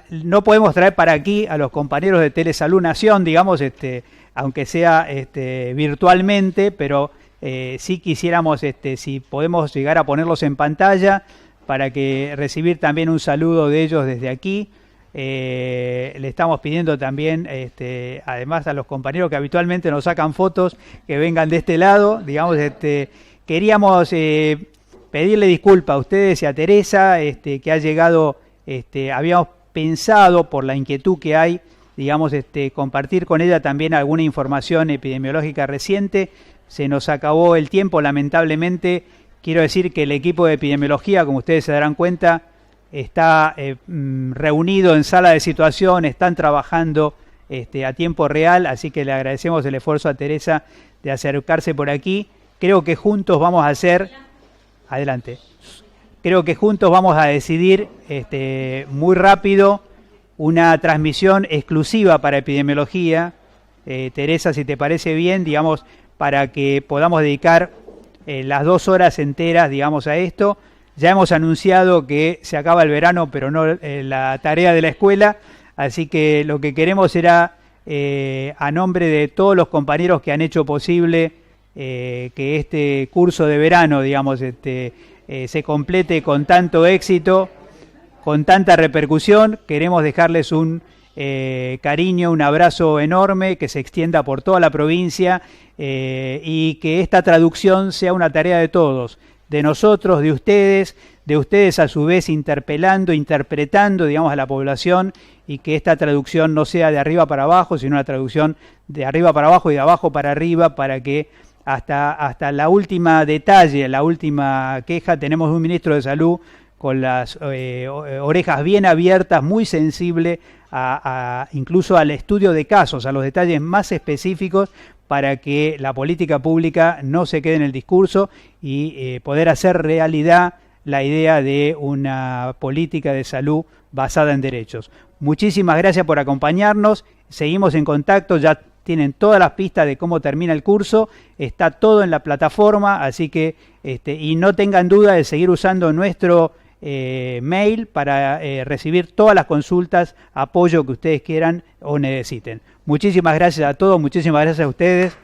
No podemos traer para aquí a los compañeros de Telesalud Nación, digamos, aunque sea virtualmente, pero sí quisiéramos, si podemos llegar a ponerlos en pantalla para que recibir también un saludo de ellos desde aquí. Le estamos pidiendo también, además a los compañeros que habitualmente nos sacan fotos, que vengan de este lado, digamos, queríamos pedirle disculpas a ustedes y a Teresa, que ha llegado, habíamos pensado por la inquietud que hay, digamos, compartir con ella también alguna información epidemiológica reciente. Se nos acabó el tiempo, lamentablemente. Quiero decir que el equipo de epidemiología, como ustedes se darán cuenta, está reunido en sala de situación, están trabajando a tiempo real, así que le agradecemos el esfuerzo a Teresa de acercarse por aquí. Creo que juntos vamos a hacer, adelante, creo que juntos vamos a decidir muy rápido una transmisión exclusiva para epidemiología. Teresa, si te parece bien, digamos, para que podamos dedicar las 2 horas enteras, digamos, a esto. Ya hemos anunciado que se acaba el verano, pero no la tarea de la escuela, así que lo que queremos será, a nombre de todos los compañeros que han hecho posible que este curso de verano, digamos, se complete con tanto éxito, con tanta repercusión, queremos dejarles un cariño, un abrazo enorme que se extienda por toda la provincia y que esta traducción sea una tarea de todos, de nosotros, de ustedes a su vez interpelando, interpretando, digamos, a la población, y que esta traducción no sea de arriba para abajo, sino una traducción de arriba para abajo y de abajo para arriba, para que hasta la última detalle, la última queja, tenemos un ministro de Salud con las orejas bien abiertas, muy sensible incluso al estudio de casos, a los detalles más específicos, para que la política pública no se quede en el discurso y poder hacer realidad la idea de una política de salud basada en derechos. Muchísimas gracias por acompañarnos, seguimos en contacto, ya tienen todas las pistas de cómo termina el curso, está todo en la plataforma, así que y no tengan duda de seguir usando nuestro mail para recibir todas las consultas, apoyo que ustedes quieran o necesiten. Muchísimas gracias a todos, muchísimas gracias a ustedes.